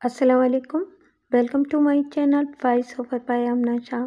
Assalamu alaikum. Welcome to my channel Voice over by Amna Shah.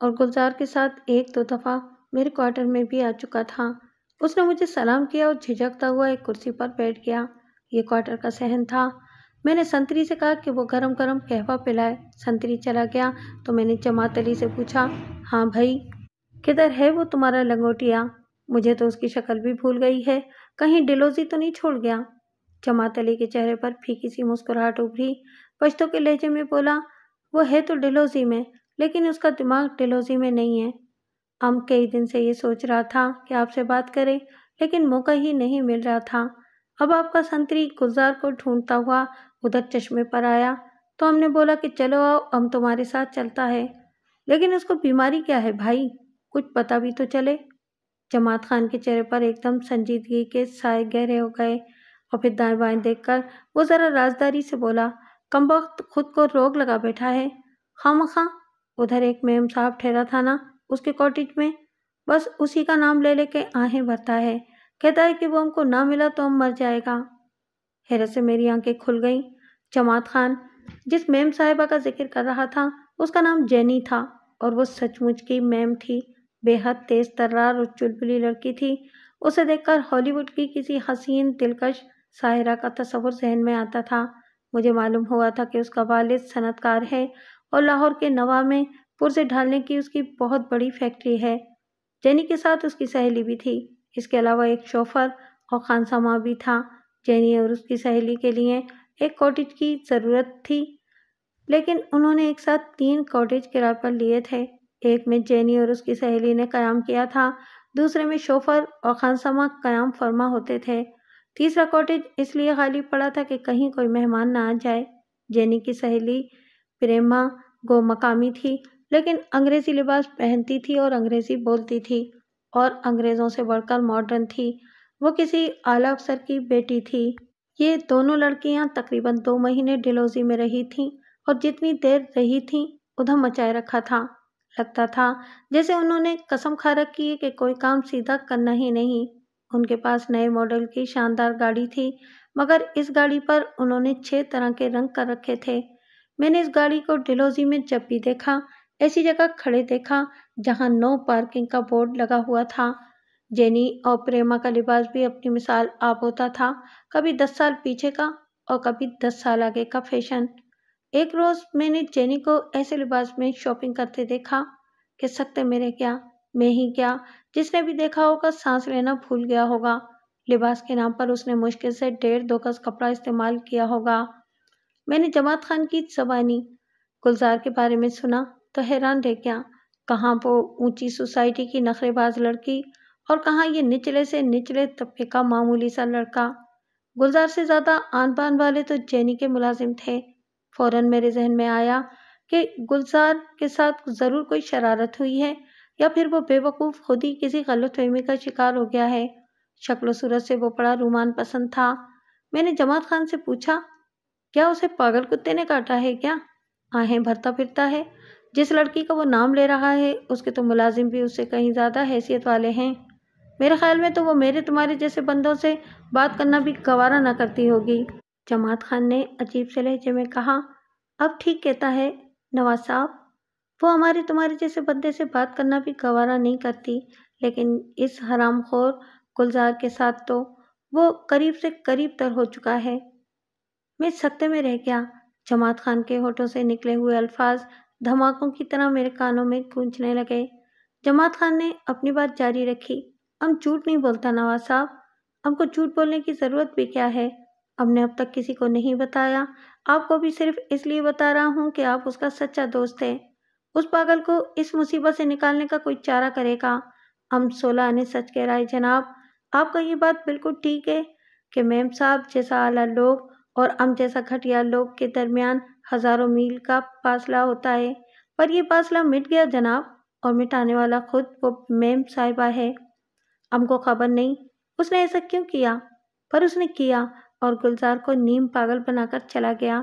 اور گلزار کے ساتھ ایک دو دفعہ میرے کوارٹر میں بھی آ چکا تھا۔ اس نے مجھے سلام کیا اور جھجکتا ہوا ایک کرسی پر بیٹھ گیا۔ یہ کوارٹر کا صحن تھا۔ میں نے سنتری سے کہا کہ وہ گرم گرم قہوہ پلائے۔ سنتری چلا گیا تو میں نے جماعت علی سے پوچھا، ہاں بھائی، کدھر ہے وہ تمہارا لنگوٹیا؟ مجھے تو اس کی شکل بھی بھول گئی ہے، کہیں ڈیلوزی تو نہیں چھوڑ گیا؟ جماعت علی کے چہرے پر پھیکی سی مسکراہٹ ابھری، پشتو کے لہجے میں بولا، وہ ہے تو ڈیلوزی میں، لیکن اس کا دماغ ڈیلوزی میں نہیں ہے۔ کئی دن سے یہ سوچ رہا تھا کہ آپ سے بات کرے، لیکن موقع ہی نہیں مل رہا تھا۔ اب آپ کا سنتری گلزار کو ڈھونڈتا ہوا ادھر چشمے پر آیا تو ہم نے بولا کہ چلو آؤ، ہم تمہارے ساتھ چلتا ہے۔ لیکن اس کو بیماری کیا ہے بھائی؟ کچھ پتہ بھی تو چلے۔ جماعت خان کے چہرے پر ایک دم سنجیدگی کے سائے گہرے ہو گئے اور پھر دائیں بائیں دیکھ کر وہ ذرا رازداری سے بولا، کمبخت خود کو روگ لگا بیٹھا ہے خواہ۔ ادھر ایک میم صاحب ٹھہرا تھا نا اس کے کاٹیج میں، بس اسی کا نام لے لے کے آہیں بھرتا ہے، کہتا ہے کہ وہ ہم کو نہ ملا تو ہم مر جائے گا۔ حیرت سے میری آنکھیں کھل گئیں۔ جماعت خان جس میم صاحبہ کا ذکر کر رہا تھا اس کا نام جینی تھا، اور وہ سچ مچ کی میم تھی، بے حد تیز ترار اور چلبلی لڑکی تھی۔ اسے دیکھ کر ہالی ووڈ کی کسی حسین دلکش ساحرہ کا تصور ذہن میں آتا تھا۔ مجھے معلوم ہوا تھا کہ اس کا والد صنعت کار ہے اور لاہور کے نواں میں پرزے ڈھالنے کی اس کی بہت بڑی فیکٹری ہے۔ جینی کے ساتھ اس کی سہیلی بھی تھی، اس کے علاوہ ایک شوفر اور خانساماں بھی تھا۔ جینی اور اس کی سہیلی کے لیے ایک کاٹیج کی ضرورت تھی، لیکن انہوں نے ایک ساتھ 3 کاٹیج کرائے پر لیے تھے۔ ایک میں جینی اور اس کی سہیلی نے قیام کیا تھا، دوسرے میں شوفر اور خانساماں قیام فرما ہوتے تھے، تیسرا کاٹیج اس لیے خالی پڑا تھا کہ کہیں کوئی مہمان نہ آ جائے۔ جینی کی سہیلی پریما گو مقامی تھی، لیکن انگریزی لباس پہنتی تھی اور انگریزی بولتی تھی، اور انگریزوں سے بڑھ کر ماڈرن تھی۔ وہ کسی اعلیٰ افسر کی بیٹی تھی۔ یہ دونوں لڑکیاں تقریباً 2 مہینے ڈیلوزی میں رہی تھیں، اور جتنی دیر رہی تھیں ادھم مچائے رکھا تھا۔ لگتا تھا جیسے انہوں نے قسم کھا رکھی ہے کہ کوئی کام سیدھا کرنا ہی نہیں۔ ان کے پاس نئے ماڈل کی شاندار گاڑی تھی، مگر اس گاڑی پر انہوں نے 6 طرح کے رنگ کر رکھے تھے۔ میں نے اس گاڑی کو ڈیلوزی میں جب بھی دیکھا، ایسی جگہ کھڑے دیکھا جہاں نو پارکنگ کا بورڈ لگا ہوا تھا۔ جینی اور پریما کا لباس بھی اپنی مثال آپ ہوتا تھا، کبھی 10 سال پیچھے کا اور کبھی 10 سال آگے کا فیشن۔ ایک روز میں نے جینی کو ایسے لباس میں شاپنگ کرتے دیکھا کہ سکتے میرے کیا، میں ہی کیا، جس نے بھی دیکھا ہوگا سانس لینا بھول گیا ہوگا۔ لباس کے نام پر اس نے مشکل سے 1.5-2 گز کپڑا استعمال کیا ہوگا۔ میں نے جماعت خان کی زبانی گلزار کے بارے میں سنا تو حیران رہ گیا، کہاں وہ اونچی سوسائٹی کی نخرے باز لڑکی اور کہاں یہ نچلے سے نچلے طبقے کا معمولی سا لڑکا۔ گلزار سے زیادہ آن بان والے تو جینی کے ملازم تھے۔ فوراً میرے ذہن میں آیا کہ گلزار کے ساتھ ضرور کوئی شرارت ہوئی ہے، یا پھر وہ بے وقوف خود ہی کسی غلط فہمی کا شکار ہو گیا ہے۔ شکل و صورت سے وہ بڑا رومان پسند تھا۔ میں نے جماعت خان سے پوچھا، کیا اسے پاگل کتے نے کاٹا ہے کیا؟ آہیں بھرتا پھرتا ہے۔ جس لڑکی کا وہ نام لے رہا ہے اس کے تو ملازم بھی اس سے کہیں زیادہ حیثیت والے ہیں۔ میرے خیال میں تو وہ میرے تمہارے جیسے بندوں سے بات کرنا بھی گوارا نہ کرتی ہوگی۔ جماعت خان نے عجیب سے لہجے میں کہا، اب ٹھیک کہتا ہے نواز صاحب، وہ ہمارے تمہارے جیسے بندے سے بات کرنا بھی گوارا نہیں کرتی، لیکن اس حرام خور گلزار کے ساتھ تو وہ قریب سے قریب تر ہو چکا ہے۔ میں سکتے میں رہ گیا۔ جماعت خان کے ہونٹوں سے نکلے ہوئے الفاظ دھماکوں کی طرح میرے کانوں میں گونجنے لگے۔ جماعت خان نے اپنی بات جاری رکھی، ہم جھوٹ نہیں بولتا نواز صاحب، ہم کو جھوٹ بولنے کی ضرورت بھی کیا ہے؟ ہم نے اب تک کسی کو نہیں بتایا، آپ کو بھی صرف اس لیے بتا رہا ہوں کہ آپ اس کا سچا دوست ہے۔ اس پاگل کو اس مصیبت سے نکالنے کا کوئی چارہ کرے گا۔ ہم 16 آنے سچ کہہ رہا ہے جناب، آپ کا یہ بات بالکل ٹھیک ہے کہ میم صاحب جیسا اعلیٰ لوگ اور ہم جیسا گھٹیا لوگ کے درمیان ہزاروں میل کا فاصلہ ہوتا ہے، پر یہ فاصلہ مٹ گیا جناب، اور مٹانے والا خود وہ میم صاحبہ ہے۔ ہم کو خبر نہیں اس نے ایسا کیوں کیا، پر اس نے کیا اور گلزار کو نیم پاگل بنا کر چلا گیا۔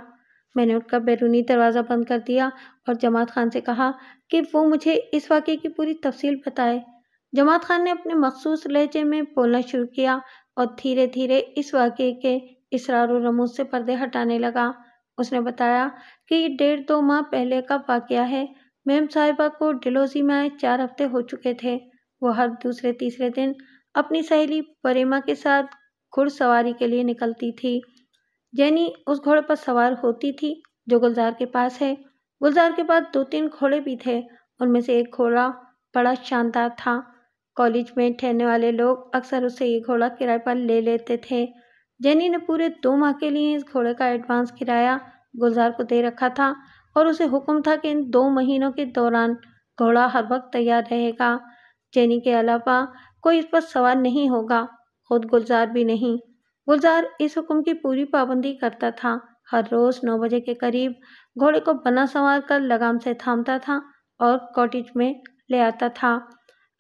میں نے اٹھ کر بیرونی دروازہ بند کر دیا اور جماعت خان سے کہا کہ وہ مجھے اس واقعے کی پوری تفصیل بتائے۔ جماعت خان نے اپنے مخصوص لہجے میں بولنا شروع کیا اور دھیرے دھیرے اس واقعے کے اسرار و رموز سے پردے ہٹانے لگا۔ اس نے بتایا کہ یہ 1.5-2 ماہ پہلے کا واقعہ ہے۔ میم صاحبہ کو ڈلہوزی میں آئے 4 ہفتے ہو چکے تھے۔ وہ ہر دوسرے تیسرے دن اپنی سہیلی پریما کے ساتھ گھڑ سواری کے لیے نکلتی تھی۔ جینی اس گھوڑے پر سوار ہوتی تھی جو گلزار کے پاس ہے۔ گلزار کے پاس 2-3 گھوڑے بھی تھے، ان میں سے ایک گھوڑا بڑا شاندار تھا۔ کالج میں ٹھہرنے والے لوگ اکثر اس سے یہ گھوڑا کرائے پر لے لیتے تھے۔ جینی نے پورے 2 ماہ کے لیے اس گھوڑے کا ایڈوانس کرایہ گلزار کو دے رکھا تھا اور اسے حکم تھا کہ ان 2 مہینوں کے دوران گھوڑا ہر وقت تیار رہے گا۔ جینی کے علاوہ کوئی اس پر سوار نہیں ہوگا، خود گلزار بھی نہیں۔ گلزار اس حکم کی پوری پابندی کرتا تھا۔ ہر روز 9 بجے کے قریب گھوڑے کو بنا سنوار کر لگام سے تھامتا تھا اور کاٹیج میں لے آتا تھا۔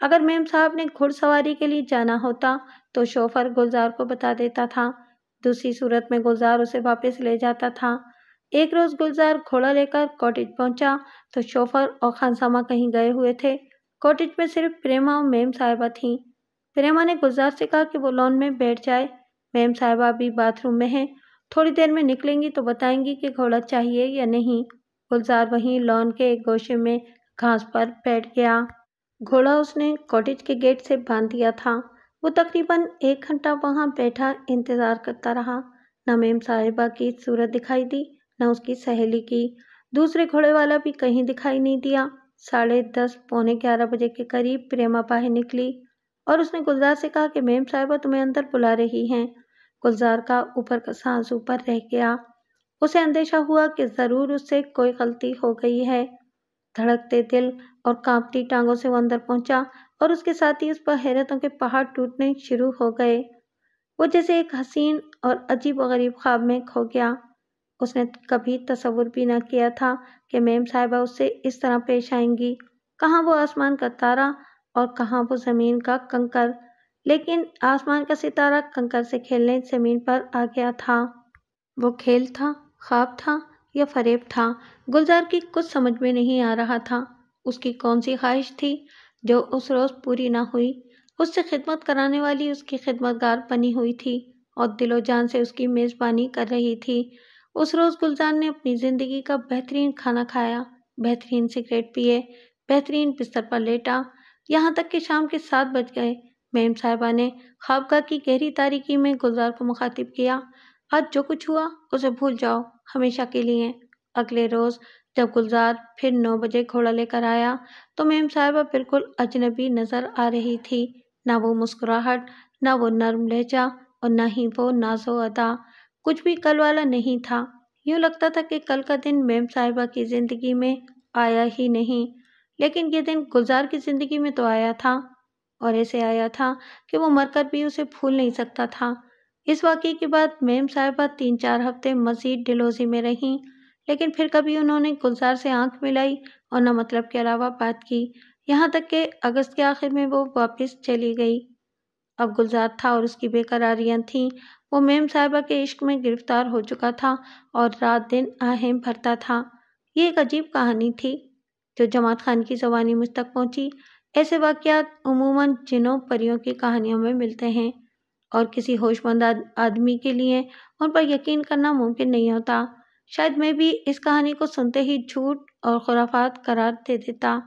اگر میم صاحب نے گھڑ سواری کے لیے جانا ہوتا تو شوفر گلزار کو بتا دیتا تھا، دوسری صورت میں گلزار اسے واپس لے جاتا تھا۔ ایک روز گلزار گھوڑا لے کر کاٹیج پہنچا تو شوفر اور خانسامہ کہیں گئے ہوئے تھے۔ کاٹیج میں صرف پریما اور میم صاحبہ تھیں۔ پریما نے گلزار سے کہا کہ وہ لان میں بیٹھ جائے، میم صاحبہ ابھی باتھ روم میں ہیں، تھوڑی دیر میں نکلیں گی تو بتائیں گی کہ گھوڑا چاہیے یا نہیں۔ گلزار وہیں لان کے ایک گوشے میں گھاس پر بیٹھ گیا۔ گھوڑا اس نے کاٹیج کے گیٹ سے باندھ دیا تھا۔ وہ تقریباً 1 گھنٹہ وہاں بیٹھا انتظار کرتا رہا۔ نہ میم صاحبہ کی صورت دکھائی دی، نہ اس کی سہیلی کی۔ دوسرے گھوڑے والا بھی کہیں دکھائی نہیں دیا۔ 10:30 پونے 11 بجے کے قریب پریما باہر نکلی اور اس نے گلزار سے کہا کہ میم صاحبہ تمہیں اندر بلا رہی ہیں۔ گلزار کا اوپر کا سانس اوپر رہ گیا۔ اسے اندیشہ ہوا کہ ضرور اس سے کوئی غلطی ہو گئی ہے۔ دھڑکتے دل اور کانپتی ٹانگوں سے وہ اندر پہنچا اور اس کے ساتھ ہی اس پر حیرتوں کے پہاڑ ٹوٹنے شروع ہو گئے۔ وہ جیسے ایک حسین اور عجیب و غریب خواب میں کھو گیا۔ اس نے کبھی تصور بھی نہ کیا تھا کہ میم صاحبہ اس سے اس طرح پیش آئیں گی۔ کہاں وہ آسمان کا تارا اور کہاں وہ زمین کا کنکر، لیکن آسمان کا ستارہ کنکر سے کھیلنے زمین پر آ گیا تھا۔ وہ کھیل تھا، خواب تھا یا فریب تھا، گلزار کی کچھ سمجھ میں نہیں آ رہا تھا۔ اس کی کون سی خواہش تھی جو اس روز پوری نہ ہوئی؟ اس سے خدمت کرانے والی اس کی خدمتگار بنی ہوئی تھی اور دل و جان سے اس کی میزبانی کر رہی تھی۔ اس روز گلزار نے اپنی زندگی کا بہترین کھانا کھایا، بہترین سگریٹ پیے، بہترین بستر پر لیٹا، یہاں تک کہ شام کے 7 بج گئے۔ میم صاحبہ نے خوابگاہ کی گہری تاریکی میں گلزار کو مخاطب کیا، آج جو کچھ ہوا اسے بھول جاؤ ہمیشہ کے لیے۔ اگلے روز جب گلزار پھر 9 بجے گھوڑا لے کر آیا تو میم صاحبہ بالکل اجنبی نظر آ رہی تھی۔ نہ وہ مسکراہٹ، نہ وہ نرم لہجہ اور نہ ہی وہ ناز و ادا، کچھ بھی کل والا نہیں تھا۔ یوں لگتا تھا کہ کل کا دن میم صاحبہ کی زندگی میں آیا ہی نہیں، لیکن یہ دن گلزار کی زندگی میں تو آیا تھا، اور ایسے آیا تھا کہ وہ مر کر بھی اسے بھول نہیں سکتا تھا۔ اس واقعے کے بعد میم صاحبہ 3-4 ہفتے مزید ڈلہوزی میں رہیں، لیکن پھر کبھی انہوں نے گلزار سے آنکھ ملائی اور نہ مطلب کے علاوہ بات کی، یہاں تک کہ اگست کے آخر میں وہ واپس چلی گئی۔ اب گلزار تھا اور اس کی بے قراریاں تھیں۔ وہ میم صاحبہ کے عشق میں گرفتار ہو چکا تھا اور رات دن آہیں بھرتا تھا۔ یہ ایک عجیب کہانی تھی جو جماعت خان کی زبانی مجھ تک پہنچی۔ ایسے واقعات عموماً جنوں پریوں کی کہانیوں میں ملتے ہیں اور کسی ہوش مند آدمی کے لیے ان پر یقین کرنا ممکن نہیں ہوتا۔ شاید میں بھی اس کہانی کو سنتے ہی جھوٹ اور خرافات قرار دے دیتا،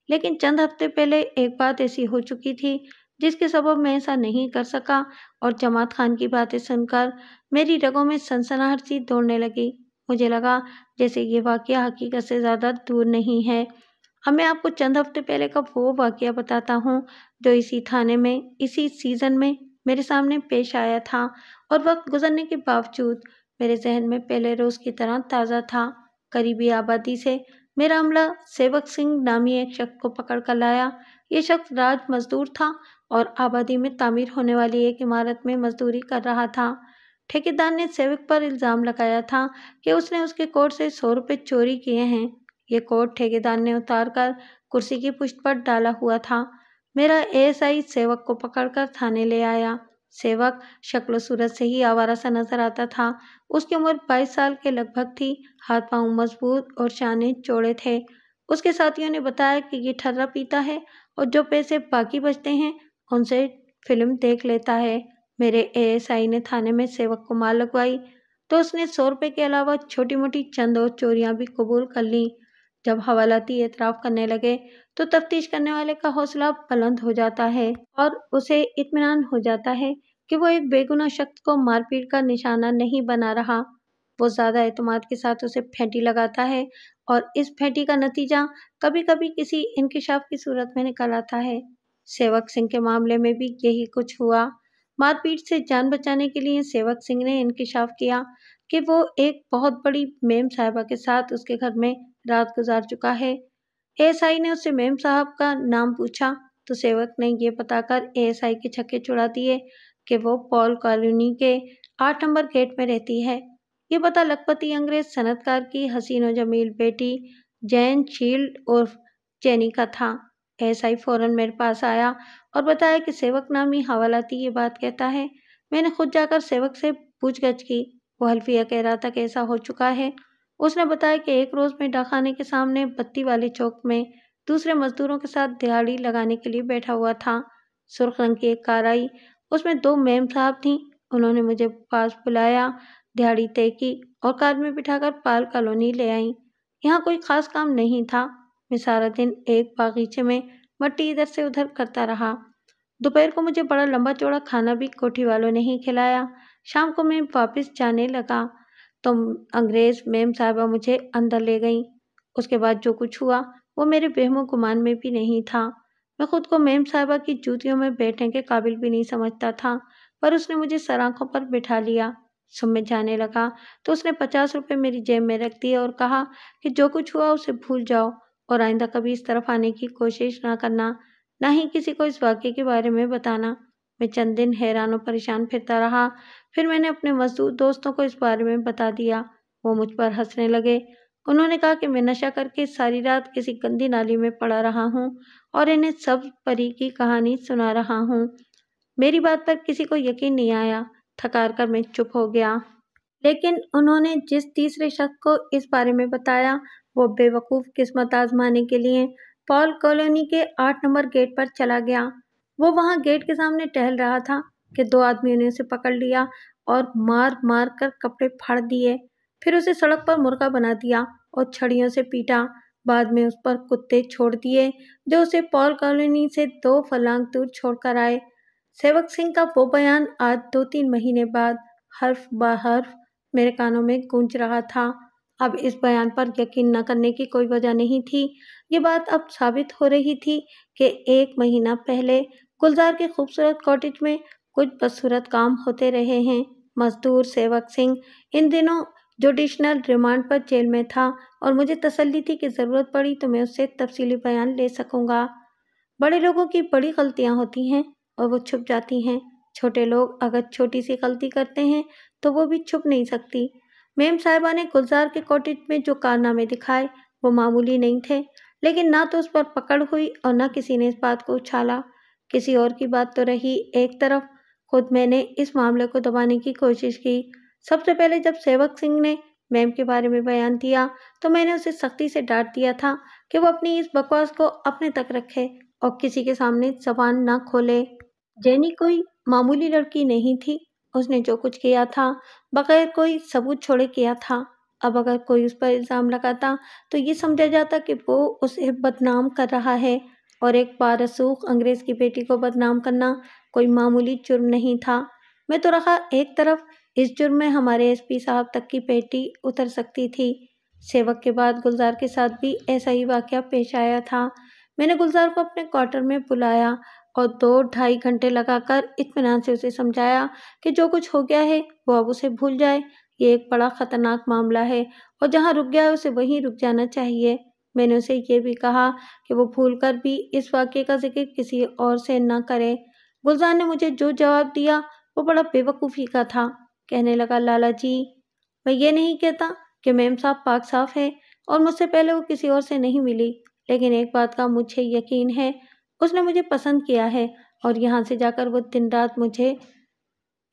لیکن چند ہفتے پہلے ایک بات ایسی ہو چکی تھی جس کے سبب میں ایسا نہیں کر سکا، اور جماعت خان کی باتیں سن کر میری رگوں میں سنسناہٹ سی دوڑنے لگی۔ مجھے لگا جیسے یہ واقعہ حقیقت سے زیادہ دور نہیں ہے۔ اب میں آپ کو چند ہفتے پہلے کا وہ واقعہ بتاتا ہوں جو اسی تھانے میں اسی سیزن میں میرے سامنے پیش آیا تھا، اور وقت گزرنے کے باوجود میرے ذہن میں پہلے روز کی طرح تازہ تھا۔ قریبی آبادی سے میرا عملہ سیوک سنگھ نامی ایک شخص کو پکڑ کر لایا۔ یہ شخص راج مزدور تھا اور آبادی میں تعمیر ہونے والی ایک عمارت میں مزدوری کر رہا تھا۔ ٹھیکیدار نے سیوک پر الزام لگایا تھا کہ اس نے اس کے کوٹ سے 100 روپے چوری کیے ہیں۔ یہ کوٹ ٹھیکیدار نے اتار کر کرسی کی پشت پر ڈالا ہوا تھا۔ میرا ASI سیوک کو پکڑ کر تھانے لے آیا۔ سیوک شکل و صورت سے ہی آوارہ سا نظر آتا تھا۔ اس کی عمر 22 سال کے لگ بھگ تھی۔ ہاتھ پاؤں مضبوط اور شانے چوڑے تھے۔ اس کے ساتھیوں نے بتایا کہ یہ ٹھرا پیتا ہے اور جو پیسے باقی بچتے ہیں ان سے فلم دیکھ لیتا ہے۔ میرے ASI نے تھانے میں سیوک کو مار لگوائی تو اس نے 100 روپے کے علاوہ چھوٹی موٹی چند اور چوریاں بھی قبول کر لیں۔ جب حوالاتی اعتراف کرنے لگے تو تفتیش کرنے والے کا حوصلہ بلند ہو جاتا ہے اور اسے اطمینان ہو جاتا ہے کہ وہ ایک بے گناہ شخص کو مار پیٹ کا نشانہ نہیں بنا رہا۔ وہ زیادہ اعتماد کے ساتھ اسے پھینٹی لگاتا ہے اور اس پھینٹی کا نتیجہ کبھی کبھی کسی انکشاف کی صورت میں نکل آتا ہے۔ سیوک سنگھ کے معاملے میں بھی یہی کچھ ہوا۔ مار پیٹ سے جان بچانے کے لیے سیوک سنگھ نے انکشاف کیا کہ وہ ایک بہت بڑی میم صاحبہ کے ساتھ اس کے گھر میں رات گزار چکا ہے۔ اے ایس آئی نے اس سے میم صاحب کا نام پوچھا تو سیوک نے یہ بتا کر اے ایس آئی کے چھکے چھڑا دیے کہ وہ پال کالونی کے 8 نمبر گیٹ میں رہتی ہے۔ یہ پتہ لکھپتی انگریز صنعت کار کی حسین و جمیل بیٹی جین شیلڈ عرف چینی کا تھا۔ اے ایس آئی فوراً میرے پاس آیا اور بتایا کہ سیوک نامی حوالاتی یہ بات کہتا ہے۔ میں نے خود جا کر سیوک سے پوچھ گچھ کی۔ وہ حلفیہ کہہ رہا تھا کہ ایسا ہو چکا ہے۔ اس نے بتایا کہ ایک روز میں ڈاکخانے کے سامنے بتی والے چوک میں دوسرے مزدوروں کے ساتھ دہاڑی لگانے کے لیے بیٹھا ہوا تھا۔ سرخ رنگ کی ایک کار آئی، اس میں 2 میم صاحب تھیں۔ انہوں نے مجھے پاس بلایا، دہاڑی طے کی اور کار میں بٹھا کر پال کالونی لے آئیں۔ یہاں کوئی خاص کام نہیں تھا۔ میں سارا دن ایک باغیچے میں مٹی ادھر سے ادھر کرتا رہا۔ دوپہر کو مجھے بڑا لمبا چوڑا کھانا بھی کوٹھی والوں نے ہی کھلایا۔ شام کو میں واپس جانے لگا تو انگریز میم صاحبہ مجھے اندر لے گئیں۔ اس کے بعد جو کچھ ہوا وہ میرے وہم و گمان میں بھی نہیں تھا۔ میں خود کو میم صاحبہ کی جوتیوں میں بیٹھنے کے قابل بھی نہیں سمجھتا تھا، پر اس نے مجھے سر آنکھوں پر بٹھا لیا۔ صبح میں جانے لگا تو اس نے 50 روپے میری جیب میں رکھ دیے اور کہا کہ جو کچھ ہوا اسے بھول جاؤ اور آئندہ کبھی اس طرف آنے کی کوشش نہ کرنا، نہ ہی کسی کو اس واقعے کے بارے میں بتانا۔ میں چند دن حیران و پریشان پھرتا رہا۔ پھر میں نے اپنے مزدور دوستوں کو اس بارے میں بتا دیا۔ وہ مجھ پر ہنسنے لگے۔ انہوں نے کہا کہ میں نشہ کر کے ساری رات کسی گندی نالی میں پڑا رہا ہوں اور انہیں سب پری کی کہانی سنا رہا ہوں۔ میری بات پر کسی کو یقین نہیں آیا۔ تھکار کر میں چپ ہو گیا۔ لیکن انہوں نے جس تیسرے شخص کو اس بارے میں بتایا وہ بے وقوف قسمت آزمانے کے لیے پال کالونی کے 8 نمبر گیٹ پر چلا گیا۔ وہ وہاں گیٹ کے سامنے ٹہل رہا تھا کہ 2 آدمیوں نے اسے پکڑ لیا اور مار مار کر کپڑے پھاڑ دیے۔ پھر اسے سڑک پر مرغا بنا دیا اور چھڑیوں سے پیٹا۔ بعد میں اس پر کتے چھوڑ دیے جو اسے پال کالونی سے 2 فلانگ دور چھوڑ کر آئے۔ سیوک سنگھ کا وہ بیان آج 2-3 مہینے بعد حرف بہ حرف میرے کانوں میں گونج رہا تھا۔ اب اس بیان پر یقین نہ کرنے کی کوئی وجہ نہیں تھی۔ یہ بات اب ثابت ہو رہی تھی کہ 1 مہینہ پہلے گلزار کے خوبصورت کاٹیج میں کچھ بدصورت کام ہوتے رہے ہیں۔ مزدور سیوک سنگھ ان دنوں جوڈیشنل ریمانڈ پر جیل میں تھا اور مجھے تسلی تھی کہ ضرورت پڑی تو میں اس سے تفصیلی بیان لے سکوں گا۔ بڑے لوگوں کی بڑی غلطیاں ہوتی ہیں اور وہ چھپ جاتی ہیں۔ چھوٹے لوگ اگر چھوٹی سی غلطی کرتے ہیں تو وہ بھی چھپ نہیں سکتی۔ میم صاحبہ نے گلزار کے کاٹیج میں جو کارنامے دکھائے وہ معمولی نہیں تھے، لیکن نہ تو اس پر پکڑ ہوئی اور نہ کسی نے اس بات کو اچھالا۔ کسی اور کی بات تو رہی ایک طرف، خود میں نے اس معاملے کو دبانے کی کوشش کی۔ سب سے پہلے جب سیوک سنگھ نے میم کے بارے میں بیان دیا تو میں نے اسے سختی سے ڈانٹ دیا تھا کہ وہ اپنی اس بکواس کو اپنے تک رکھے اور کسی کے سامنے زبان نہ کھولے۔ جینی کوئی معمولی لڑکی نہیں تھی۔ اس نے جو کچھ کیا تھا بغیر کوئی ثبوت چھوڑے کیا تھا۔ اب اگر کوئی اس پر الزام لگاتا تو یہ سمجھا جاتا کہ وہ اسے بدنام کر رہا ہے، اور ایک بارسوخ انگریز کی بیٹی کو بدنام کرنا کوئی معمولی جرم نہیں تھا۔ میں تو رہا ایک طرف، اس جرم میں ہمارے ایس پی صاحب تک کی پیٹی اتر سکتی تھی۔ سیوک کے بعد گلزار کے ساتھ بھی ایسا ہی واقعہ پیش آیا تھا۔ میں نے گلزار کو اپنے کوارٹر میں بلایا اور 2-2.5 گھنٹے لگا کر اطمینان سے اسے سمجھایا کہ جو کچھ ہو گیا ہے وہ اب اسے بھول جائے۔ یہ ایک بڑا خطرناک معاملہ ہے اور جہاں رک گیا ہے اسے وہیں رک جانا چاہیے۔ میں نے اسے یہ بھی کہا کہ وہ بھول کر بھی اس واقعے کا ذکر کسی اور سے نہ کرے۔ گلزار نے مجھے جو جواب دیا وہ بڑا بے وقوفی کا تھا۔ کہنے لگا، لالا جی، میں یہ نہیں کہتا کہ میم صاحب پاک صاف ہے اور مجھ سے پہلے وہ کسی اور سے نہیں ملی، لیکن ایک بات کا مجھے یقین ہے، اس نے مجھے پسند کیا ہے اور یہاں سے جا کر وہ دن رات مجھے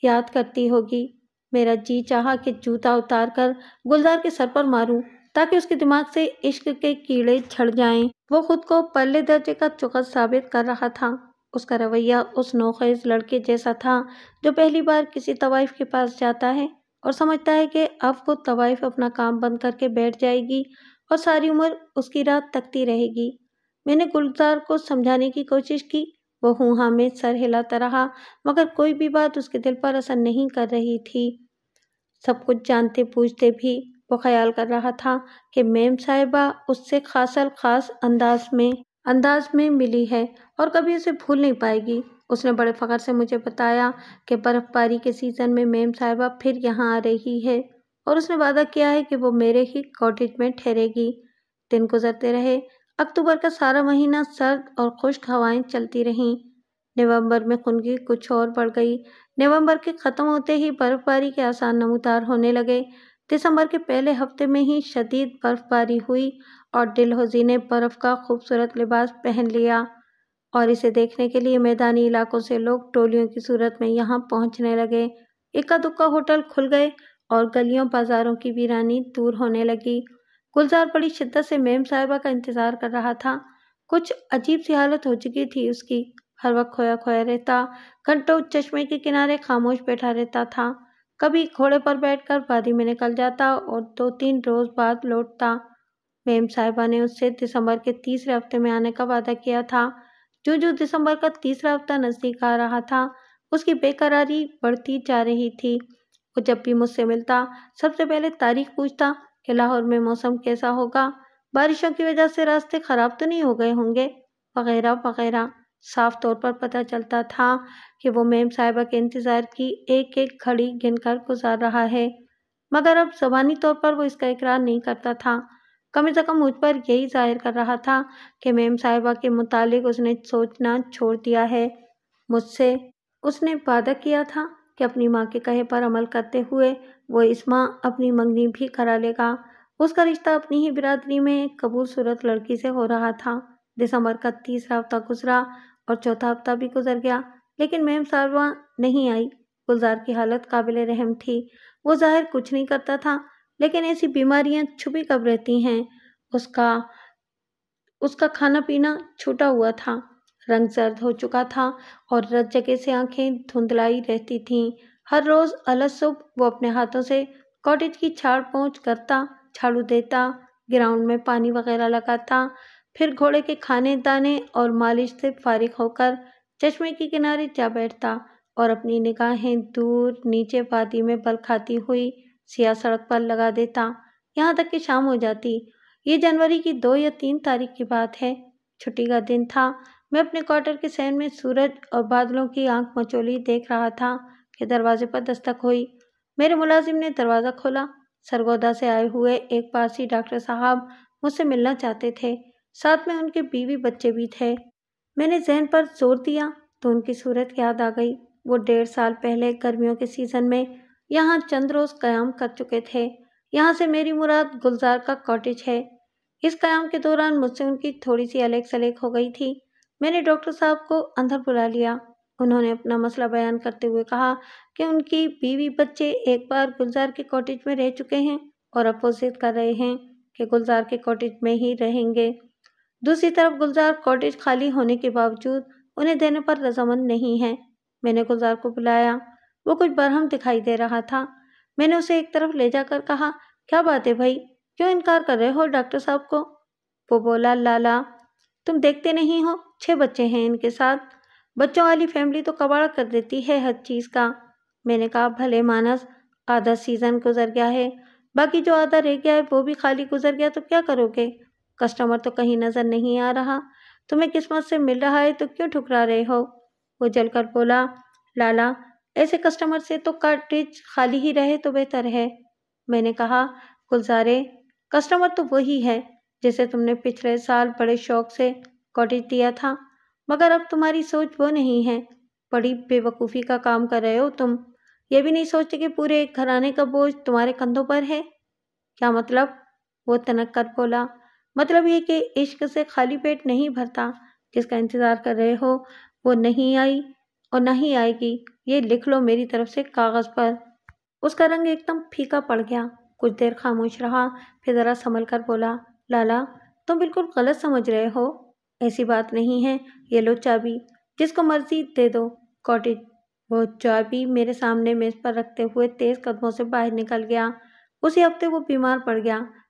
یاد کرتی ہوگی۔ میرا جی چاہا کہ جوتا اتار کر گلزار کے سر پر ماروں تاکہ اس کے دماغ سے عشق کے کیڑے جھڑ جائیں۔ وہ خود کو پرلے درجے کا چغز ثابت کر رہا تھا۔ اس کا رویہ اس نوخیز لڑکے جیسا تھا جو پہلی بار کسی طوائف کے پاس جاتا ہے اور سمجھتا ہے کہ اب وہ طوائف اپنا کام بند کر کے بیٹھ جائے گی اور ساری عمر اس کی راہ تکتی رہے گی۔ میں نے گلزار کو سمجھانے کی کوشش کی، وہ ہوں ہاں میں سر ہلاتا رہا، مگر کوئی بھی بات اس کے دل پر اثر نہیں کر رہی تھی۔ سب کچھ جانتے بوجھتے بھی وہ خیال کر رہا تھا کہ میم صاحبہ اس سے خاص الخاص انداز میں ملی ہے اور کبھی اسے بھول نہیں پائے گی۔ اس نے بڑے فخر سے مجھے بتایا کہ برف باری کے سیزن میں میم صاحبہ پھر یہاں آ رہی ہے اور اس نے وعدہ کیا ہے کہ وہ میرے ہی کاٹیج میں ٹھہرے گی۔ دن گزرتے رہے۔ اکتوبر کا سارا مہینہ سرد اور خشک ہوائیں چلتی رہیں۔ نومبر میں خنکی کچھ اور بڑھ گئی۔ نومبر کے ختم ہوتے ہی برف باری کے آثار نمودار ہونے لگے۔ دسمبر کے پہلے ہفتے میں ہی شدید برف باری ہوئی اور ڈلہوزی نے برف کا خوبصورت لباس پہن لیا اور اسے دیکھنے کے لیے میدانی علاقوں سے لوگ ٹولیوں کی صورت میں یہاں پہنچنے لگے۔ اکا دکا ہوٹل کھل گئے اور گلیوں بازاروں کی ویرانی دور ہونے لگی۔ گلزار بڑی شدت سے میم صاحبہ کا انتظار کر رہا تھا۔ کچھ عجیب سی حالت ہو چکی تھی اس کی، ہر وقت کھویا کھویا رہتا، گھنٹوں چشمے کے کنارے خاموش بیٹھا رہتا تھا، کبھی گھوڑے پر بیٹھ کر وادی میں نکل جاتا اور 2-3 روز بعد لوٹتا۔ میم صاحبہ نے اس سے دسمبر کے تیسرے ہفتے میں آنے کا وعدہ کیا تھا۔ جو دسمبر کا تیسرا ہفتہ نزدیک آ رہا تھا، اس کی بے قراری بڑھتی جا رہی تھی۔ وہ جب بھی مجھ سے ملتا، سب سے پہلے تاریخ پوچھتا کہ لاہور میں موسم کیسا ہوگا، بارشوں کی وجہ سے راستے خراب تو نہیں ہو گئے ہوں گے، وغیرہ وغیرہ۔ صاف طور پر پتہ چلتا تھا کہ وہ میم صاحبہ کے انتظار کی ایک ایک گھڑی گن کر گزار رہا ہے، مگر اب زبانی طور پر وہ اس کا اقرار نہیں کرتا تھا۔ کم از کم مجھ پر یہی ظاہر کر رہا تھا کہ میم صاحبہ کے متعلق اس نے سوچنا چھوڑ دیا ہے۔ مجھ سے اس نے وعدہ کیا تھا کہ اپنی ماں کے کہے پر عمل کرتے ہوئے وہ اس ماہ اپنی منگنی بھی کرا لے گا۔ اس کا رشتہ اپنی ہی برادری میں ایک قبول صورت لڑکی سے ہو رہا تھا۔ دسمبر کا تیسرا ہفتہ گزرا اور چوتھا ہفتہ بھی گزر گیا، لیکن میم صاحبہ نہیں آئی۔ گلزار کی حالت قابل رحم تھی۔ وہ ظاہر کچھ نہیں کرتا تھا، لیکن ایسی بیماریاں چھپی کب رہتی ہیں۔ اس کا کھانا پینا چھوٹا ہوا تھا، رنگ زرد ہو چکا تھا اور رت جگہ سے آنکھیں دھندلائی رہتی تھیں۔ ہر روز الگ صبح وہ اپنے ہاتھوں سے کاٹیج کی جھاڑ پونچھ کرتا، جھاڑو دیتا، گراؤنڈ میں پانی وغیرہ لگاتا، پھر گھوڑے کے کھانے دانے اور مالش سے فارغ ہو کر چشمے کے کنارے جا بیٹھتا اور اپنی نگاہیں دور نیچے وادی میں بل کھاتی ہوئی سیاہ سڑک پر لگا دیتا، یہاں تک کہ شام ہو جاتی۔ یہ جنوری کی 2 یا 3 تاریخ کی بات ہے۔ چھٹی کا دن تھا۔ میں اپنے کوارٹر کے صحن میں سورج اور بادلوں کی آنکھ مچولی دیکھ رہا تھا کہ دروازے پر دستک ہوئی۔ میرے ملازم نے دروازہ کھولا۔ سرگودا سے آئے ہوئے ایک پارسی ڈاکٹر صاحب مجھ سے ملنا چاہتے تھے، ساتھ میں ان کے بیوی بچے بھی تھے۔ میں نے ذہن پر زور دیا تو ان کی صورت یاد آ گئی۔ وہ 1.5 سال پہلے گرمیوں کے سیزن میں یہاں چند روز قیام کر چکے تھے۔ یہاں سے میری مراد گلزار کا کاٹیج ہے۔ اس قیام کے دوران مجھ سے ان کی تھوڑی سی الیک سلیک ہو گئی تھی۔ میں نے ڈاکٹر صاحب کو اندر بلا لیا۔ انہوں نے اپنا مسئلہ بیان کرتے ہوئے کہا کہ ان کی بیوی بچے ایک بار گلزار کے کاٹیج میں رہ چکے ہیں اور اب وہ ضد کر رہے ہیں کہ گلزار کے کاٹیج میں ہی رہیں گے۔ دوسری طرف گلزار کاٹیج خالی ہونے کے باوجود انہیں دینے پر رضامند نہیں ہے۔ میں نے گلزار کو بلایا۔ وہ کچھ برہم دکھائی دے رہا تھا۔ میں نے اسے ایک طرف لے جا کر کہا، کیا بات ہے بھائی، کیوں انکار کر رہے ہو ڈاکٹر صاحب کو؟ وہ بولا، لالا تم دیکھتے نہیں ہو 6 بچے ہیں ان کے ساتھ، بچوں والی فیملی تو کباڑ کر دیتی ہے ہر چیز کا۔ میں نے کہا، بھلے مانس، آدھا سیزن گزر گیا ہے، باقی جو آدھا رہ گیا ہے وہ بھی خالی گزر گیا تو کیا کرو گے؟ کسٹمر تو کہیں نظر نہیں آ رہا، تمہیں قسمت سے مل رہا ہے تو کیوں ٹھکرا رہے ہو؟ وہ جل کر بولا، لالا ایسے کسٹمر سے تو کاٹیج خالی ہی رہے تو بہتر ہے۔ میں نے کہا، گلزارے کسٹمر تو وہی ہے جسے تم نے پچھلے سال بڑے شوق سے کاٹیج دیا تھا، مگر اب تمہاری سوچ وہ نہیں ہے۔ بڑی بے وقوفی کا کام کر رہے ہو تم، یہ بھی نہیں سوچتے کہ پورے ایک گھرانے کا بوجھ تمہارے کندھوں پر ہے۔ کیا مطلب؟ وہ تنک کر بولا، مطلب یہ کہ عشق سے خالی پیٹ نہیں بھرتا، جس کا انتظار کر رہے ہو وہ نہیں آئی اور نہ ہی آئے گی، یہ لکھ لو میری طرف سے کاغذ پر۔ اس کا رنگ ایک دم پھیکا پڑ گیا، کچھ دیر خاموش رہا، پھر ذرا سنبھل کر بولا، لالا تم بالکل غلط سمجھ رہے ہو، ایسی بات نہیں ہے، یہ لو چابی، جس کو مرضی دے دو کاٹیج۔ وہ چابی میرے سامنے میز پر رکھتے ہوئے تیز قدموں سے باہر نکل گیا۔ اسی ہفتے وہ بیمار پڑ گیا۔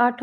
8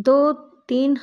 2-3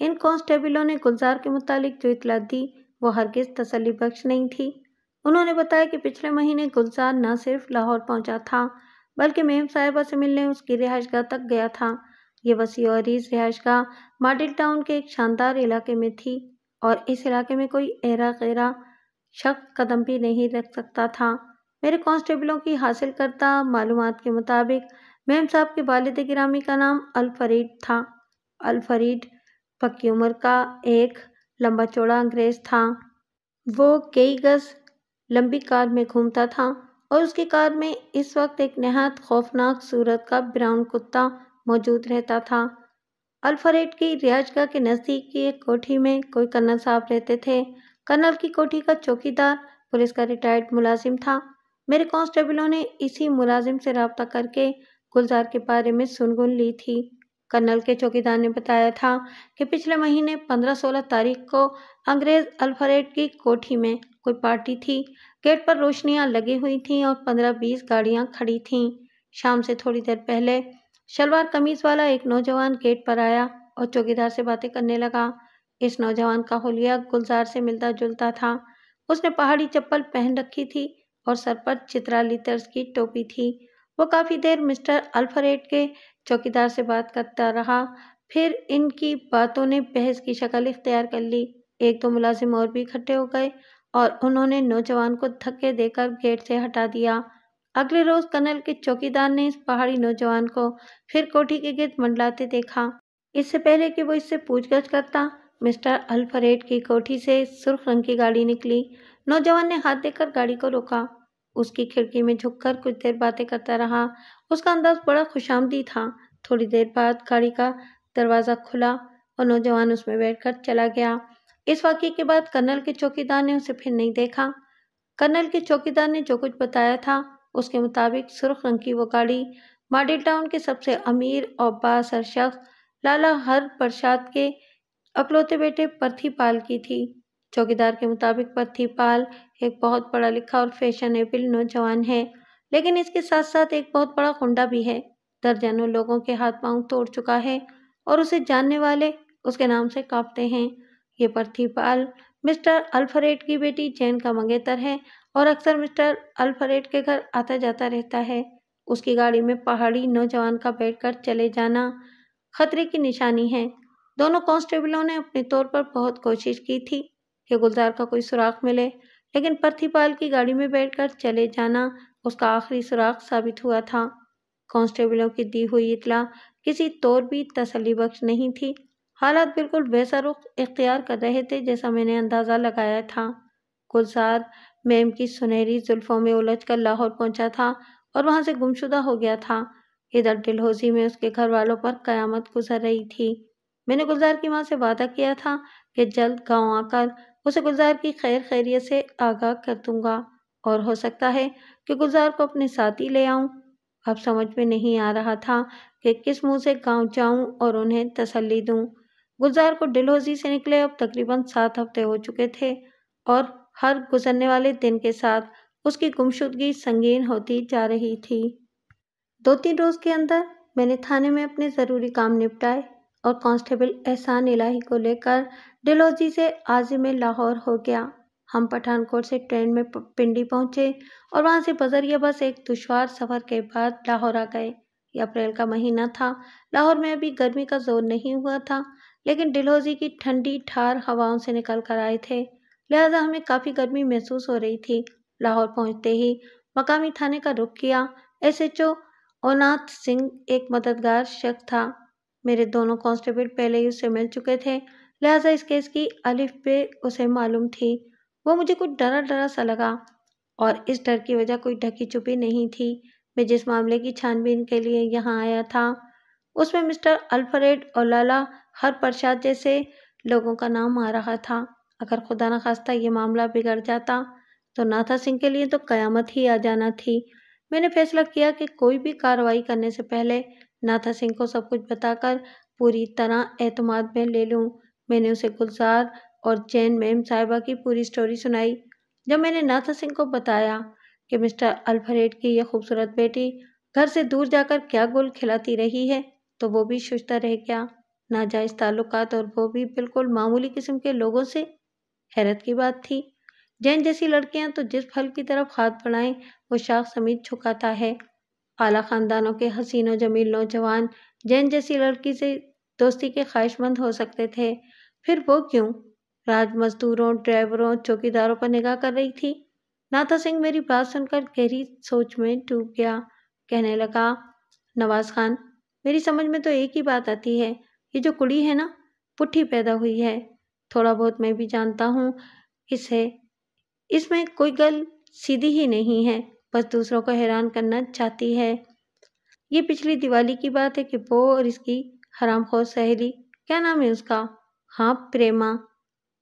ان کانسٹیبلوں نے گلزار کے متعلق جو اطلاع دی وہ ہرگز تسلی بخش نہیں تھی۔ انہوں نے بتایا کہ پچھلے مہینے گلزار نہ صرف لاہور پہنچا تھا بلکہ میم صاحبہ سے ملنے اس کی رہائش گاہ تک گیا تھا۔ یہ وسیع و عریض رہائش گاہ ماڈل ٹاؤن کے ایک شاندار علاقے میں تھی اور اس علاقے میں کوئی ایرا غیرا شخص قدم بھی نہیں رکھ سکتا تھا۔ میرے کانسٹیبلوں کی حاصل کردہ معلومات کے مطابق میم صاحب کے والد گرامی کا نام الفریڈ تھا۔ الفریڈ پکی عمر کا ایک لمبا چوڑا انگریز تھا۔ وہ کئی گز لمبی کار میں گھومتا تھا اور اس کی کار میں اس وقت ایک نہایت خوفناک صورت کا براؤن کتا موجود رہتا تھا۔ الفریڈ کی رہائش گاہ کے نزدیک کی ایک کوٹھی میں کوئی کرنل صاحب رہتے تھے۔ کرنل کی کوٹھی کا چوکیدار پولیس کا ریٹائرڈ ملازم تھا۔ میرے کانسٹیبلوں نے اسی ملازم سے رابطہ کر کے گلزار کے بارے میں سنگن لی تھی۔ کرنل کے چوکیدار نے بتایا تھا کہ پچھلے مہینے 15-16 تاریخ کو انگریز الفریڈ کی کوٹھی میں کوئی پارٹی تھی۔ گیٹ پر روشنیاں لگی ہوئی تھیں اور 15-20 گاڑیاں کھڑی تھیں۔ شام سے تھوڑی دیر پہلے شلوار قمیض والا ایک نوجوان گیٹ پر آیا اور چوکیدار سے باتیں کرنے لگا۔ اس نوجوان کا حلیہ گلزار سے ملتا جلتا تھا۔ اس نے پہاڑی چپل پہن رکھی تھی اور سر پر چترالی طرز کی ٹوپی تھی۔ وہ کافی دیر مسٹر الفریڈ کے چوکیدار سے بات کرتا رہا، پھر ان کی باتوں نے بحث کی شکل اختیار کر لی۔ ایک دو ملازم اور بھی اکٹھے ہو گئے اور انہوں نے نوجوان کو دھکے دے کر گیٹ سے ہٹا دیا۔ اگلے روز کرنل کے چوکیدار نے اس پہاڑی نوجوان کو پھر کوٹھی کے گرد منڈلاتے دیکھا۔ اس سے پہلے کہ وہ اس سے پوچھ گچھ کرتا، مسٹر الفریڈ کی کوٹھی سے سرخ رنگ کی گاڑی نکلی۔ نوجوان نے ہاتھ دے کر گاڑی کو روکا، اس کی کھڑکی میں جھک کر کچھ دیر باتیں کرتا رہا۔ اس کا انداز بڑا خوشامدی تھا۔ تھوڑی دیر بعد گاڑی کا دروازہ کھلا اور نوجوان اس میں بیٹھ کر چلا گیا۔ اس واقعے کے بعد کرنل کے چوکیدار نے اسے پھر نہیں دیکھا۔ کرنل کے چوکیدار نے جو کچھ بتایا تھا اس کے مطابق سرخ رنگ کی وہ گاڑی ماڈل ٹاؤن کے سب سے امیر اور بااثر شخص لالا ہر پرساد کے اکلوتے بیٹے پرتھی پال کی تھی۔ چوکیدار کے مطابق پرتھی پال ایک بہت پڑھا لکھا اور فیشنیبل نوجوان ہے، لیکن اس کے ساتھ ساتھ ایک بہت بڑا غنڈہ بھی ہے۔ درجنوں لوگوں کے ہاتھ پاؤں توڑ چکا ہے اور اسے جاننے والے اس کے نام سے کانپتے ہیں۔ یہ پرتھی پال مسٹر الفریڈ کی بیٹی جین کا منگیتر ہے اور اکثر مسٹر الفریڈ کے گھر آتا جاتا رہتا ہے۔ اس کی گاڑی میں پہاڑی نوجوان کا بیٹھ کر چلے جانا خطرے کی نشانی ہے۔ دونوں کانسٹیبلوں نے اپنے طور پر بہت کوشش کی تھی کہ گلزار کا کوئی سراغ ملے، لیکن پرتھی پال کی گاڑی میں بیٹھ کر چلے جانا اس کا آخری سراغ ثابت ہوا تھا۔ کانسٹیبلوں کی دی ہوئی اطلاع کسی طور بھی تسلی بخش نہیں تھی۔ حالات بالکل ویسا رخ اختیار کر رہے تھے جیسا میں نے اندازہ لگایا تھا۔ گلزار میم کی سنہری زلفوں میں الجھ کر لاہور پہنچا تھا اور وہاں سے گمشدہ ہو گیا تھا۔ ادھر ڈلہوزی میں اس کے گھر والوں پر قیامت گزر رہی تھی۔ میں نے گلزار کی ماں سے وعدہ کیا تھا کہ جلد گاؤں آ کر اسے گلزار کی خیر خیریت سے آگاہ کر دوں گا اور ہو سکتا ہے کہ گلزار کو اپنے ساتھ ہی لے آؤں۔ اب سمجھ میں نہیں آ رہا تھا کہ کس منہ سے گاؤں جاؤں اور انہیں تسلی دوں۔ گلزار کو ڈلہوزی سے نکلے اب تقریباً 7 ہفتے ہو چکے تھے اور ہر گزرنے والے دن کے ساتھ اس کی گمشدگی سنگین ہوتی جا رہی تھی۔ 2-3 روز کے اندر میں نے تھانے میں اپنے ضروری کام نپٹائے اور کانسٹیبل احسان الہی کو لے کر ڈلہوزی سے عازم لاہور ہو گیا۔ ہم پٹھان کوٹ سے ٹرین میں پنڈی پہنچے اور وہاں سے بذریعہ بس ایک دشوار سفر کے بعد لاہور آ گئے۔ یہ اپریل کا مہینہ تھا۔ لاہور میں ابھی گرمی کا زور نہیں ہوا تھا، لیکن ڈلہوزی کی ٹھنڈی ٹھار ہواؤں سے نکل کر آئے تھے، لہٰذا ہمیں کافی گرمی محسوس ہو رہی تھی۔ لاہور پہنچتے ہی مقامی تھانے کا رخ کیا۔ SHO اوناتھ سنگھ ایک مددگار شخص تھا۔ میرے دونوں کانسٹیبل پہلے ہی اس سے مل چکے تھے، لہٰذا اس کیس کی الف بے اسے معلوم تھی۔ وہ مجھے کچھ ڈرا ڈرا سا لگا اور اس ڈر کی وجہ کوئی ڈھکی چھپی نہیں تھی۔ میں جس معاملے کی چھان بین کے لیے یہاں آیا تھا اس میں مسٹر الفریڈ اور لالا ہر پرساد جیسے لوگوں کا نام آ رہا تھا۔ اگر خدا نخواستہ یہ معاملہ بگڑ جاتا تو ناتھا سنگھ کے لیے تو قیامت ہی آ جانا تھی۔ میں نے فیصلہ کیا کہ کوئی بھی کارروائی کرنے سے پہلے ناتھا سنگھ کو سب کچھ بتا کر پوری طرح اعتماد میں لے لوں۔ میں نے اسے گلزار اور جین میم صاحبہ کی پوری سٹوری سنائی۔ جب میں نے ناتھا سنگھ کو بتایا کہ مسٹر الفریڈ کی یہ خوبصورت بیٹی گھر سے دور جا کر کیا گل کھلاتی رہی ہے تو وہ بھی ششدر رہ گیا۔ ناجائز تعلقات اور وہ بھی بالکل معمولی قسم کے لوگوں سے۔ حیرت کی بات تھی، جین جیسی لڑکیاں تو جس پھل کی طرف ہاتھ بڑھائیں وہ شاخ سمیت جھکاتا ہے۔ اعلیٰ خاندانوں کے حسین و جمیل نوجوان جین جیسی لڑکی سے دوستی کے خواہش مند ہو سکتے تھے، پھر وہ کیوں راج مزدوروں، ڈرائیوروں، چوکیداروں پر نگاہ کر رہی تھی؟ ناتھا سنگھ میری بات سن کر گہری سوچ میں ڈوب گیا۔ کہنے لگا، نواز خان، میری سمجھ میں تو ایک ہی بات آتی ہے، یہ جو کڑی ہے نا، پٹھی پیدا ہوئی ہے۔ تھوڑا بہت میں بھی جانتا ہوں اس میں کوئی گل سیدھی ہی نہیں ہے، بس دوسروں کو حیران کرنا چاہتی ہے۔ یہ پچھلی دیوالی کی بات ہے کہ وہ اور اس کی حرام خور سہیلی، کیا نام ہے اس کا؟ ہاں، پریما،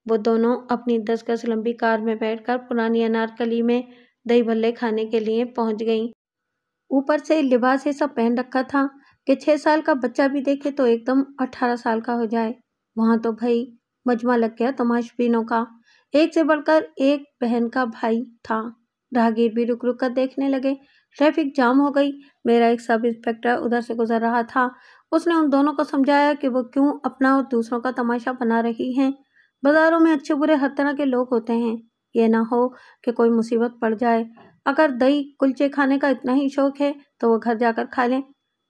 وہ دونوں اپنی 10 گز لمبی کار میں بیٹھ کر پرانی انارکلی میں دہی بھلے کھانے کے لیے پہنچ گئیں۔ اوپر سے لباس ایسا پہن رکھا تھا کہ 6 سال کا بچہ بھی دیکھے تو ایک دم 18 سال کا ہو جائے۔ وہاں تو بھائی مجمع لگ گیا تماش بینوں کا، ایک سے بڑھ کر ایک بہن کا بھائی تھا۔ راہگیر بھی رک رک کر دیکھنے لگے۔ ٹریفک جام ہو گئی۔ میرا ایک سب انسپکٹر ادھر سے گزر رہا تھا، اس نے ان دونوں کو سمجھایا کہ وہ کیوں اپنا اور دوسروں کا تماشا بنا رہی ہیں۔ بازاروں میں اچھے برے ہر طرح کے لوگ ہوتے ہیں، یہ نہ ہو کہ کوئی مصیبت پڑ جائے۔ اگر دہی کلچے کھانے کا اتنا ہی شوق ہے تو وہ گھر جا کر کھا لیں۔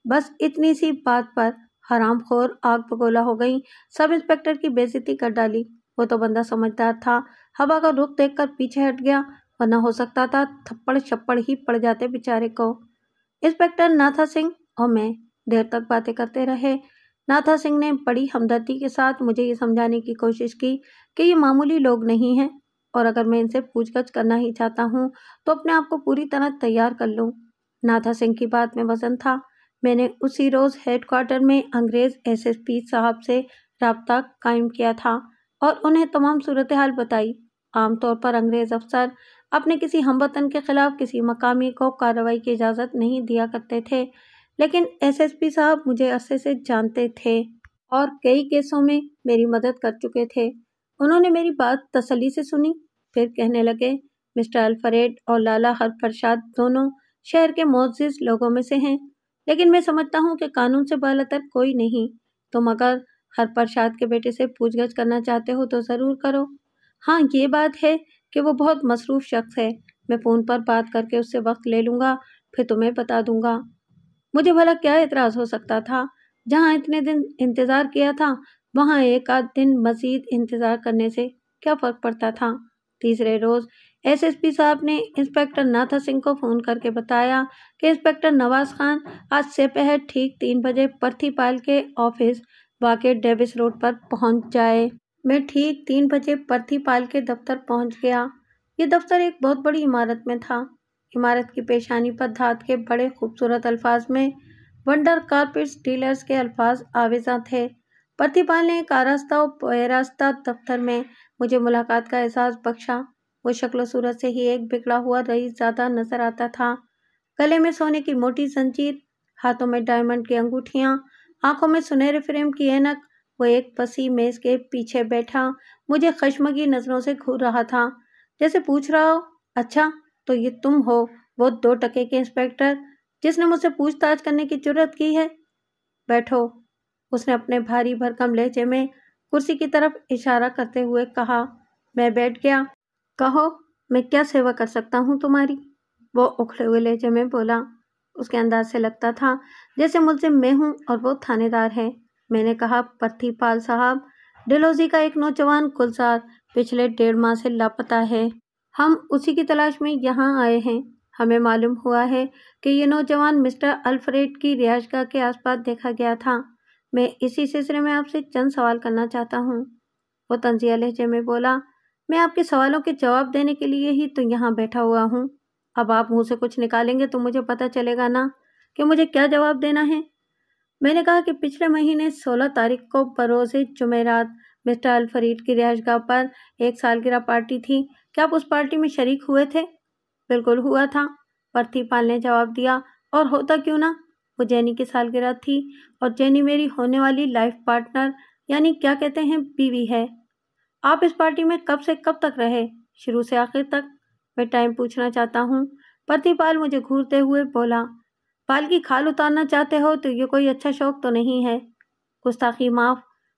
بس اتنی سی بات پر حرام خور آگ بگولا ہو گئی۔ سب انسپکٹر کی بے عزتی کر ڈالی۔ وہ تو بندہ سمجھدار تھا، ہوا کا رخ دیکھ کر پیچھے ہٹ گیا، ورنہ ہو سکتا تھا تھپڑ شپڑ ہی پڑ جاتے بیچارے کو۔ انسپکٹر ناتھا سنگھ اور میں دیر تک باتیں کرتے رہے۔ ناتھا سنگھ نے بڑی ہمدردی کے ساتھ مجھے یہ سمجھانے کی کوشش کی کہ یہ معمولی لوگ نہیں ہیں، اور اگر میں ان سے پوچھ گچھ کرنا ہی چاہتا ہوں تو اپنے آپ کو پوری طرح تیار کر لوں۔ ناتھا سنگھ کی بات میں وزن تھا۔ میں نے اسی روز ہیڈ کوارٹر میں انگریز SSP صاحب سے رابطہ قائم کیا تھا اور انہیں تمام صورتحال بتائی۔ عام طور پر انگریز افسر اپنے کسی ہم وطن کے خلاف کسی مقامی کو کارروائی کی اجازت نہیں دیا کرتے تھے، لیکن SSP صاحب مجھے عرصے سے جانتے تھے اور کئی کیسوں میں میری مدد کر چکے تھے۔ انہوں نے میری بات تسلی سے سنی، پھر کہنے لگے، مسٹر الفریڈ اور لالا ہر پرساد دونوں شہر کے معزز لوگوں میں سے ہیں، لیکن میں سمجھتا ہوں کہ قانون سے بالاتر کوئی نہیں۔ تم اگر ہر پرساد کے بیٹے سے پوچھ گچھ کرنا چاہتے ہو تو ضرور کرو۔ ہاں، یہ بات ہے کہ وہ بہت مصروف شخص ہے، میں فون پر بات کر کے اس سے وقت لے لوں گا، پھر تمہیں بتا دوں گا۔ مجھے بھلا کیا اعتراض ہو سکتا تھا؟ جہاں اتنے دن انتظار کیا تھا وہاں ایک آدھ دن مزید انتظار کرنے سے کیا فرق پڑتا تھا؟ تیسرے روز SSP صاحب نے انسپکٹر ناتھا سنگھ کو فون کر کے بتایا کہ انسپکٹر نواز خان آج سپہر ٹھیک 3 بجے پرتھی پال کے آفس واقع ڈیوس روڈ پر پہنچ جائے۔ میں ٹھیک 3 بجے پرتھی پال کے دفتر پہنچ گیا۔ یہ دفتر ایک بہت بڑی عمارت میں تھا۔ عمارت کی پیشانی پر دھات کے بڑے خوبصورت الفاظ میں ونڈر کارپیٹس ڈیلرز کے الفاظ آویزاں تھے۔ پرتھی پال نے ایک آراستہ و پیراستہ دفتر میں مجھے ملاقات کا اعزاز بخشا۔ وہ شکل و صورت سے ہی ایک بگڑا ہوا رئیس زادہ نظر آتا تھا۔ گلے میں سونے کی موٹی زنجیر، ہاتھوں میں ڈائمنڈ کی انگوٹھیاں، آنکھوں میں سنہرے فریم کی اینک، وہ ایک وسیع میز کے پیچھے بیٹھا مجھے خشمگی نظروں سے گھور رہا تھا، جیسے پوچھ رہا ہو، اچھا تو یہ تم ہو وہ 2 ٹکے کے انسپکٹر جس نے مجھ سے پوچھ تاچھ کرنے کی جرات کی ہے؟ بیٹھو، اس نے اپنے بھاری بھرکم لہجے میں کرسی کی طرف اشارہ کرتے ہوئے کہا۔ میں بیٹھ گیا۔ کہو، میں کیا سیوا کر سکتا ہوں تمہاری؟ وہ اکھڑے ہوئے لہجے میں بولا۔ اس کے انداز سے لگتا تھا جیسے ملزم میں ہوں اور وہ تھانے دار ہے۔ میں نے کہا، پرتھی پال صاحب، ڈلہوزی کا ایک نوجوان گلزار پچھلے 1.5 ماہ سے لاپتہ ہے۔ ہم اسی کی تلاش میں یہاں آئے ہیں۔ ہمیں معلوم ہوا ہے کہ یہ نوجوان مسٹر الفریڈ کی رہائش گاہ کے آس پاس دیکھا گیا تھا۔ میں اسی سلسلے میں آپ سے چند سوال کرنا چاہتا ہوں۔ وہ طنزیہ لہجے میں بولا۔ میں آپ کے سوالوں کے جواب دینے کے لیے ہی تو یہاں بیٹھا ہوا ہوں۔ اب آپ منہ سے کچھ نکالیں گے تو مجھے پتہ چلے گا نا کہ مجھے کیا جواب دینا ہے۔ میں نے کہا کہ پچھلے مہینے 16 تاریخ کو بروز جمعرات مسٹر الفریڈ کی رہائش گاہ پر ایک سالگرہ پارٹی تھی۔ کیا آپ اس پارٹی میں شریک ہوئے تھے؟ بالکل ہوا تھا، پرتھی پال نے جواب دیا۔ اور ہوتا کیوں نہ، وہ جینی کی سالگرہ تھی اور جینی میری ہونے والی لائف پارٹنر یعنی کیا کہتے ہیں بیوی ہے۔ آپ اس پارٹی میں کب سے کب تک رہے؟ شروع سے آخر تک۔ میں ٹائم پوچھنا چاہتا ہوں، پرتھی پال مجھے گھورتے ہوئے بولا۔ بال کی کھال اتارنا چاہتے ہو تو یہ کوئی اچھا شوق تو نہیں ہے۔ گستاخی معاف،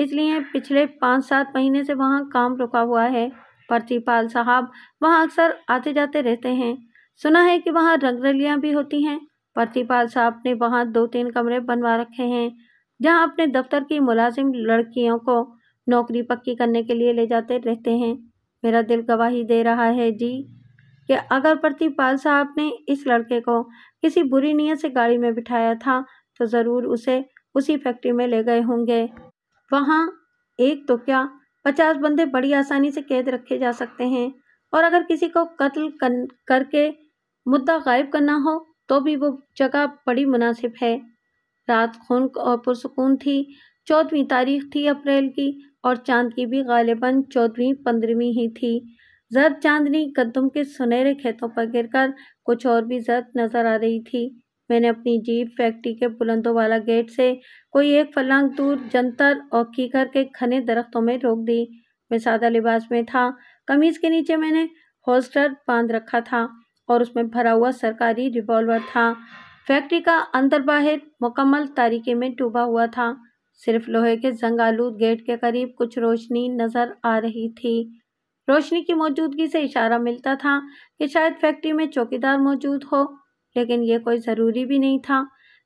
اس لیے پچھلے 5-7 مہینے سے وہاں کام رکا ہوا ہے۔ پرتیپال صاحب وہاں اکثر آتے جاتے رہتے ہیں۔ سنا ہے کہ وہاں رنگرلیاں بھی ہوتی ہیں۔ پرتیپال صاحب نے وہاں 2-3 کمرے بنوا رکھے ہیں جہاں اپنے دفتر کی ملازم لڑکیوں کو نوکری پکی کرنے کے لیے لے جاتے رہتے ہیں۔ میرا دل گواہی دے رہا ہے جی کہ اگر پرتیپال صاحب نے اس لڑکے کو کسی بری نیت سے گاڑی میں بٹھایا تھا تو ضرور اسے اسی فیکٹری میں لے گئے ہوں گے۔ وہاں ایک تو کیا 50 بندے بڑی آسانی سے قید رکھے جا سکتے ہیں، اور اگر کسی کو قتل کر کے مدعا غائب کرنا ہو تو بھی وہ جگہ بڑی مناسب ہے۔ رات خنک اور پرسکون تھی۔ 14ویں تاریخ تھی اپریل کی، اور چاند کی بھی غالباً 14ویں-15ویں ہی تھی۔ زرد چاندنی گندم کے سنہرے کھیتوں پر گر کر کچھ اور بھی زرد نظر آ رہی تھی۔ میں نے اپنی جیپ فیکٹری کے بلندوں والا گیٹ سے کوئی 1 فرلانگ دور جنتر اور کیکر کے گھنے درختوں میں روک دی۔ میں سادہ لباس میں تھا۔ قمیض کے نیچے میں نے ہولسٹر باندھ رکھا تھا اور اس میں بھرا ہوا سرکاری ریوالور تھا۔ فیکٹری کا اندر باہر مکمل تاریکی میں ڈوبا ہوا تھا۔ صرف لوہے کے زنگ آلود گیٹ کے قریب کچھ روشنی نظر آ رہی تھی۔ روشنی کی موجودگی سے اشارہ ملتا تھا کہ شاید فیکٹری میں چوکیدار موجود ہو، لیکن یہ کوئی ضروری بھی نہیں تھا۔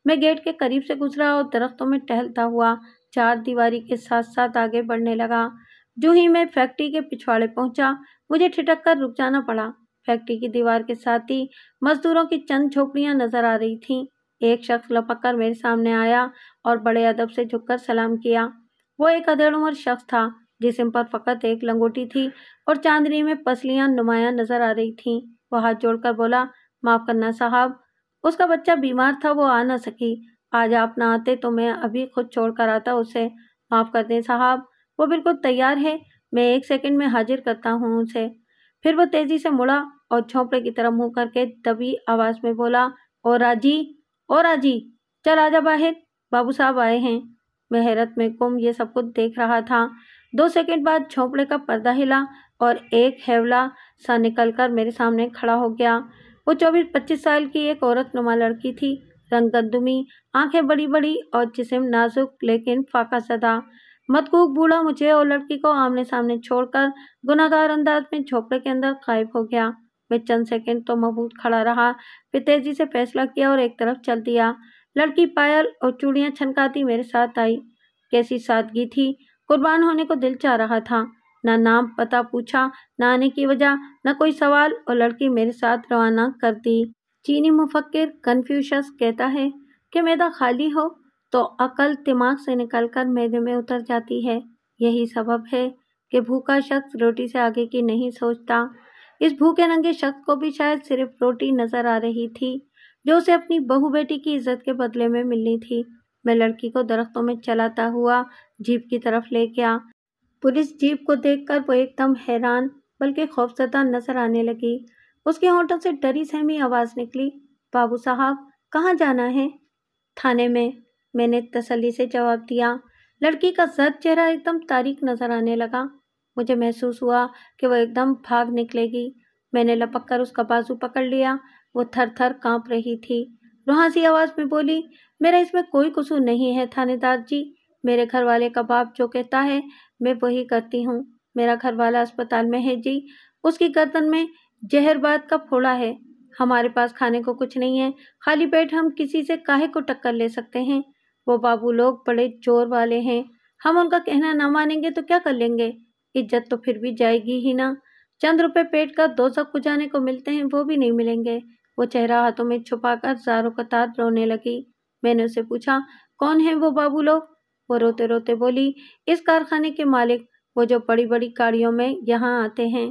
میں گیٹ کے قریب سے گزرا اور درختوں میں ٹہلتا ہوا 4 دیواری کے ساتھ ساتھ آگے بڑھنے لگا۔ جو ہی میں فیکٹری کے پچھواڑے پہنچا، مجھے ٹھٹک کر رک جانا پڑا۔ فیکٹری کی دیوار کے ساتھ ہی مزدوروں کی چند جھوپڑیاں نظر آ رہی تھیں۔ ایک شخص لپک کر میرے سامنے آیا اور بڑے ادب سے جھک کر سلام کیا۔ وہ ایک ادھیڑ عمر شخص تھا۔ جسم پر فقط ایک لنگوٹی تھی اور چاندنی میں پسلیاں نمایاں نظر آ رہی تھیں۔ وہ ہاتھ جوڑ کر بولا، معاف کرنا صاحب، اس کا بچہ بیمار تھا، وہ آ نہ سکی۔ آج آپ نہ آتے تو میں ابھی خود چھوڑ کر آتا اسے۔ معاف کر دیں صاحب، وہ بالکل تیار ہے، میں 1 سیکنڈ میں حاضر کرتا ہوں اسے۔ پھر وہ تیزی سے مڑا اور جھونپڑے کی طرف منہ کر کے دبی آواز میں بولا، اور راجی، اور راجی، چل آجا باہر، بابو صاحب آئے ہیں۔ میں حیرت میں گم یہ سب کچھ دیکھ رہا تھا۔ 2 سیکنڈ بعد جھونپڑے کا پردہ ہلا اور ایک ہیولا سا نکل کر میرے سامنے کھڑا ہو گیا۔ وہ 24-25 سال کی ایک عورت نما لڑکی تھی۔ رنگ گندمی، آنکھیں بڑی بڑی اور جسم نازک لیکن فاقہ زدہ۔ مدکوک بوڑھا مجھے اور لڑکی کو آمنے سامنے چھوڑ کر گناہگار انداز میں جھونپڑے کے اندر غائب ہو گیا۔ میں چند سیکنڈ تو مبہوت کھڑا رہا، پھر تیزی سے فیصلہ کیا اور ایک طرف چل دیا۔ لڑکی پائل اور چوڑیاں چھنکاتی میرے ساتھ آئی۔ کیسی سادگی تھی، قربان ہونے کو دل چاہ رہا تھا۔ نہ نام پتہ پوچھا، نہ آنے کی وجہ، نہ کوئی سوال، اور لڑکی میرے ساتھ روانہ کر دی۔ چینی مفکر کنفیوشس کہتا ہے کہ معدہ خالی ہو تو عقل دماغ سے نکل کر معدے میں اتر جاتی ہے۔ یہی سبب ہے کہ بھوکا شخص روٹی سے آگے کی نہیں سوچتا۔ اس بھوکے ننگے شخص کو بھی شاید صرف روٹی نظر آ رہی تھی جو اسے اپنی بہو بیٹی کی عزت کے بدلے میں ملنی تھی۔ میں لڑکی کو درختوں میں چلاتا ہوا جیپ کی طرف لے گیا۔ پولیس جیپ کو دیکھ کر وہ ایک دم حیران بلکہ خوفزدہ نظر آنے لگی۔ اس کے ہونٹوں سے ڈری سہمی آواز نکلی، بابو صاحب کہاں جانا ہے؟ تھانے میں نے تسلی سے جواب دیا۔ لڑکی کا زرد چہرہ ایک دم تاریک نظر آنے لگا۔ مجھے محسوس ہوا کہ وہ ایک دم بھاگ نکلے گی۔ میں نے لپک کر اس کا بازو پکڑ لیا۔ وہ تھر تھر کانپ رہی تھی۔ روحانسی آواز میں بولی، میرا اس میں کوئی قصور نہیں ہے تھانے دار جی۔ میرے گھر والے کا باپ جو کہتا ہے میں وہی کرتی ہوں۔ میرا گھر والا اسپتال میں ہے جی، اس کی گردن میں زہر بات کا پھوڑا ہے۔ ہمارے پاس کھانے کو کچھ نہیں ہے، خالی پیٹ ہم کسی سے کاہے کو ٹکر لے سکتے ہیں؟ وہ بابو لوگ بڑے زور والے ہیں، ہم ان کا کہنا نہ مانیں گے تو کیا کر لیں گے؟ عزت تو پھر بھی جائے گی ہی نا۔ چند روپے پیٹ کا دوزخ بجھانے کو ملتے ہیں، وہ بھی نہیں ملیں گے۔ وہ چہرہ ہاتھوں میں چھپا کر زاروں قطار رونے لگی۔ میں نے اسے پوچھا، کون ہیں وہ بابو لوگ؟ وہ روتے روتے بولی، اس کارخانے کے مالک، وہ جو بڑی بڑی گاڑیوں میں یہاں آتے ہیں۔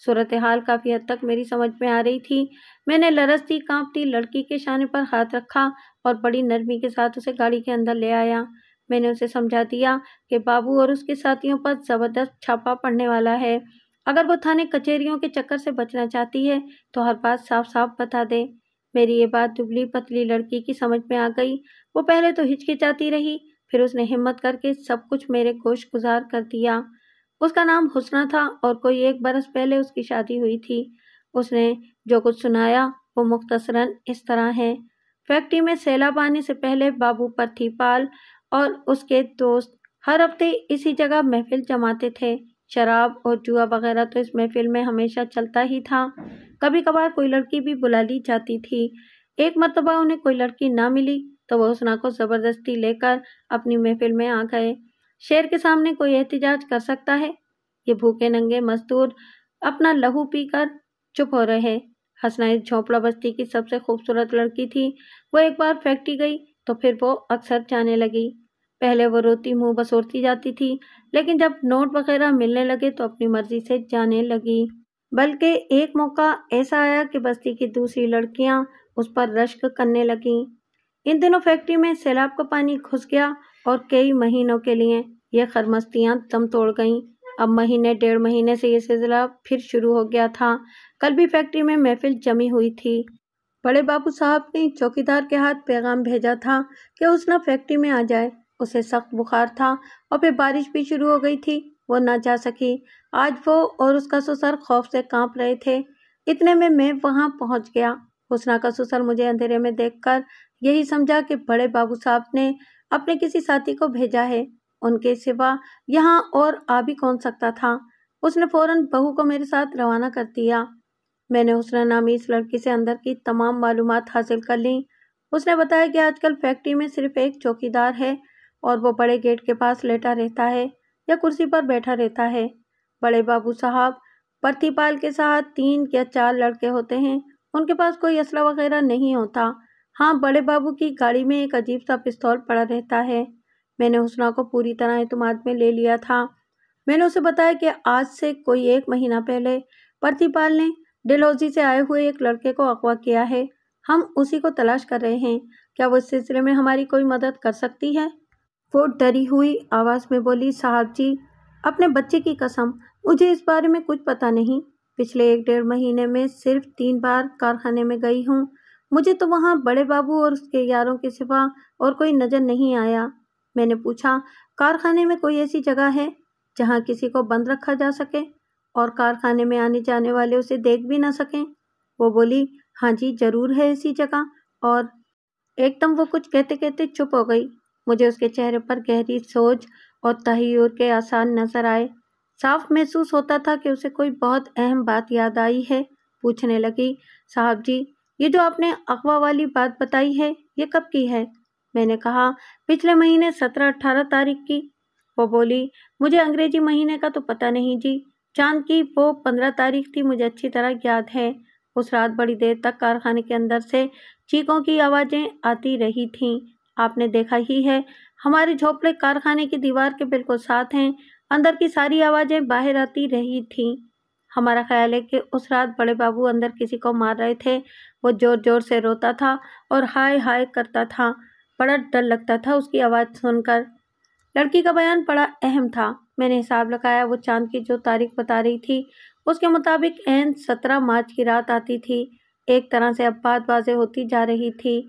صورتحال کافی حد تک میری سمجھ میں آ رہی تھی۔ میں نے لرزتی کانپتی لڑکی کے شانے پر ہاتھ رکھا اور بڑی نرمی کے ساتھ اسے گاڑی کے اندر لے آیا۔ میں نے اسے سمجھا دیا کہ بابو اور اس کے ساتھیوں پر زبردست چھاپا پڑنے والا ہے۔ اگر وہ تھانے کچہریوں کے چکر سے بچنا چاہتی ہے تو ہر بات صاف صاف بتا دے۔ میری یہ بات دبلی پتلی لڑکی کی سمجھ میں آ گئی۔ وہ پہلے تو ہچکچاتی رہی، پھر اس نے ہمت کر کے سب کچھ میرے گوش گزار کر دیا۔ اس کا نام حسنہ تھا اور کوئی 1 برس پہلے اس کی شادی ہوئی تھی۔ اس نے جو کچھ سنایا وہ مختصراً اس طرح ہے۔ فیکٹری میں سیلاب آنے سے پہلے بابو پرتیپال اور اس کے دوست ہر ہفتے اسی جگہ محفل جماتے تھے۔ شراب اور جوا وغیرہ تو اس محفل میں ہمیشہ چلتا ہی تھا۔ کبھی کبھار کوئی لڑکی بھی بلا لی جاتی تھی۔ ایک مرتبہ انہیں کوئی لڑکی نہ ملی تو وہ حسنہ کو زبردستی لے کر اپنی محفل میں آ گئے۔ شیر کے سامنے کوئی احتجاج کر سکتا ہے؟ یہ بھوکے ننگے مزدور اپنا لہو پی کر چپ ہو رہے۔ حسنہ اس جھونپڑا بستی کی سب سے خوبصورت لڑکی تھی۔ وہ ایک بار فیکٹری گئی تو پھر وہ اکثر جانے لگی۔ پہلے وہ روتی منہ بسورتی جاتی تھی، لیکن جب نوٹ وغیرہ ملنے لگے تو اپنی مرضی سے جانے لگی۔ بلکہ ایک موقع ایسا آیا کہ بستی کی دوسری لڑکیاں اس پر رشک کرنے لگیں۔ ان دنوں فیکٹری میں سیلاب کا پانی گھس گیا اور کئی مہینوں کے لیے یہ خرمستیاں دم توڑ گئیں۔ اب مہینے ڈیڑھ مہینے سے یہ سلسلہ پھر شروع ہو گیا تھا۔ کل بھی فیکٹری میں محفل جمی ہوئی تھی۔ بڑے بابو صاحب نے چوکیدار کے ہاتھ پیغام بھیجا تھا کہ حسنہ فیکٹری میں آ جائے۔ اسے سخت بخار تھا اور پھر بارش بھی شروع ہو گئی تھی۔ وہ نہ جا سکی۔ آج وہ اور اس کا سسر خوف سے کانپ رہے تھے۔ اتنے میں وہاں پہنچ گیا۔ حسنہ کا سسر مجھے اندھیرے میں دیکھ کر یہی سمجھا کہ بڑے بابو صاحب نے اپنے کسی ساتھی کو بھیجا ہے۔ ان کے سوا یہاں اور آ بھی کون سکتا تھا؟ اس نے فوراً بہو کو میرے ساتھ روانہ کر دیا۔ میں نے حسنہ نامی اس لڑکی سے اندر کی تمام معلومات حاصل کر لیں۔ اس نے بتایا کہ آج کل فیکٹری میں صرف ایک چوکیدار ہے اور وہ بڑے گیٹ کے پاس لیٹا رہتا ہے یا کرسی پر بیٹھا رہتا ہے۔ بڑے بابو صاحب پرتھی پال کے ساتھ 3 یا 4 لڑکے ہوتے ہیں۔ ان کے پاس کوئی اسلحہ وغیرہ نہیں ہوتا۔ ہاں، بڑے بابو کی گاڑی میں ایک عجیب سا پستول پڑا رہتا ہے۔ میں نے حسنہ کو پوری طرح اعتماد میں لے لیا تھا۔ میں نے اسے بتایا کہ آج سے کوئی 1 مہینہ پہلے پرتھی پال نے ڈلہوزی سے آئے ہوئے ایک لڑکے کو اغوا کیا ہے۔ ہم اسی کو تلاش کر رہے ہیں۔ کیا وہ اس سلسلے میں ہماری کوئی مدد کر سکتی ہے؟ وہ ڈری ہوئی آواز میں بولی، صاحب جی، اپنے بچے کی قسم، مجھے اس بارے میں کچھ پتہ نہیں۔ پچھلے 1 ڈیڑھ مہینے میں صرف 3 بار کارخانے میں گئی ہوں۔ مجھے تو وہاں بڑے بابو اور اس کے یاروں کے سوا اور کوئی نظر نہیں آیا۔ میں نے پوچھا، کارخانے میں کوئی ایسی جگہ ہے جہاں کسی کو بند رکھا جا سکے اور کارخانے میں آنے جانے والے اسے دیکھ بھی نہ سکیں؟ وہ بولی، ہاں جی، ضرور ہے ایسی جگہ۔ اور ایک دم وہ کچھ کہتے کہتے چپ ہو گئی۔ مجھے اس کے چہرے پر گہری سوچ اور تحیر کے آثار نظر آئے۔ صاف محسوس ہوتا تھا کہ اسے کوئی بہت اہم بات یاد آئی ہے۔ پوچھنے لگی، صاحب جی، یہ جو آپ نے اغوا والی بات بتائی ہے، یہ کب کی ہے؟ میں نے کہا، پچھلے مہینے 17-18 تاریخ کی۔ وہ بولی، مجھے انگریزی مہینے کا تو پتہ نہیں جی، چاند کی وہ 15 تاریخ تھی، مجھے اچھی طرح یاد ہے۔ اس رات بڑی دیر تک کارخانے کے اندر سے چیخوں کی آوازیں آتی رہی تھیں۔ آپ نے دیکھا ہی ہے، ہمارے جھونپڑے کارخانے کی دیوار کے بالکل ساتھ ہیں۔ اندر کی ساری آوازیں باہر آتی رہی تھیں۔ ہمارا خیال ہے کہ اس رات بڑے بابو اندر کسی کو مار رہے تھے۔ وہ زور زور سے روتا تھا اور ہائے ہائے کرتا تھا۔ بڑا ڈر لگتا تھا اس کی آواز سن کر۔ لڑکی کا بیان بڑا اہم تھا۔ میں نے حساب لگایا، وہ چاند کی جو تاریخ بتا رہی تھی اس کے مطابق عین 17 مارچ کی رات آتی تھی۔ ایک طرح سے اب بات واضح ہوتی جا رہی تھی۔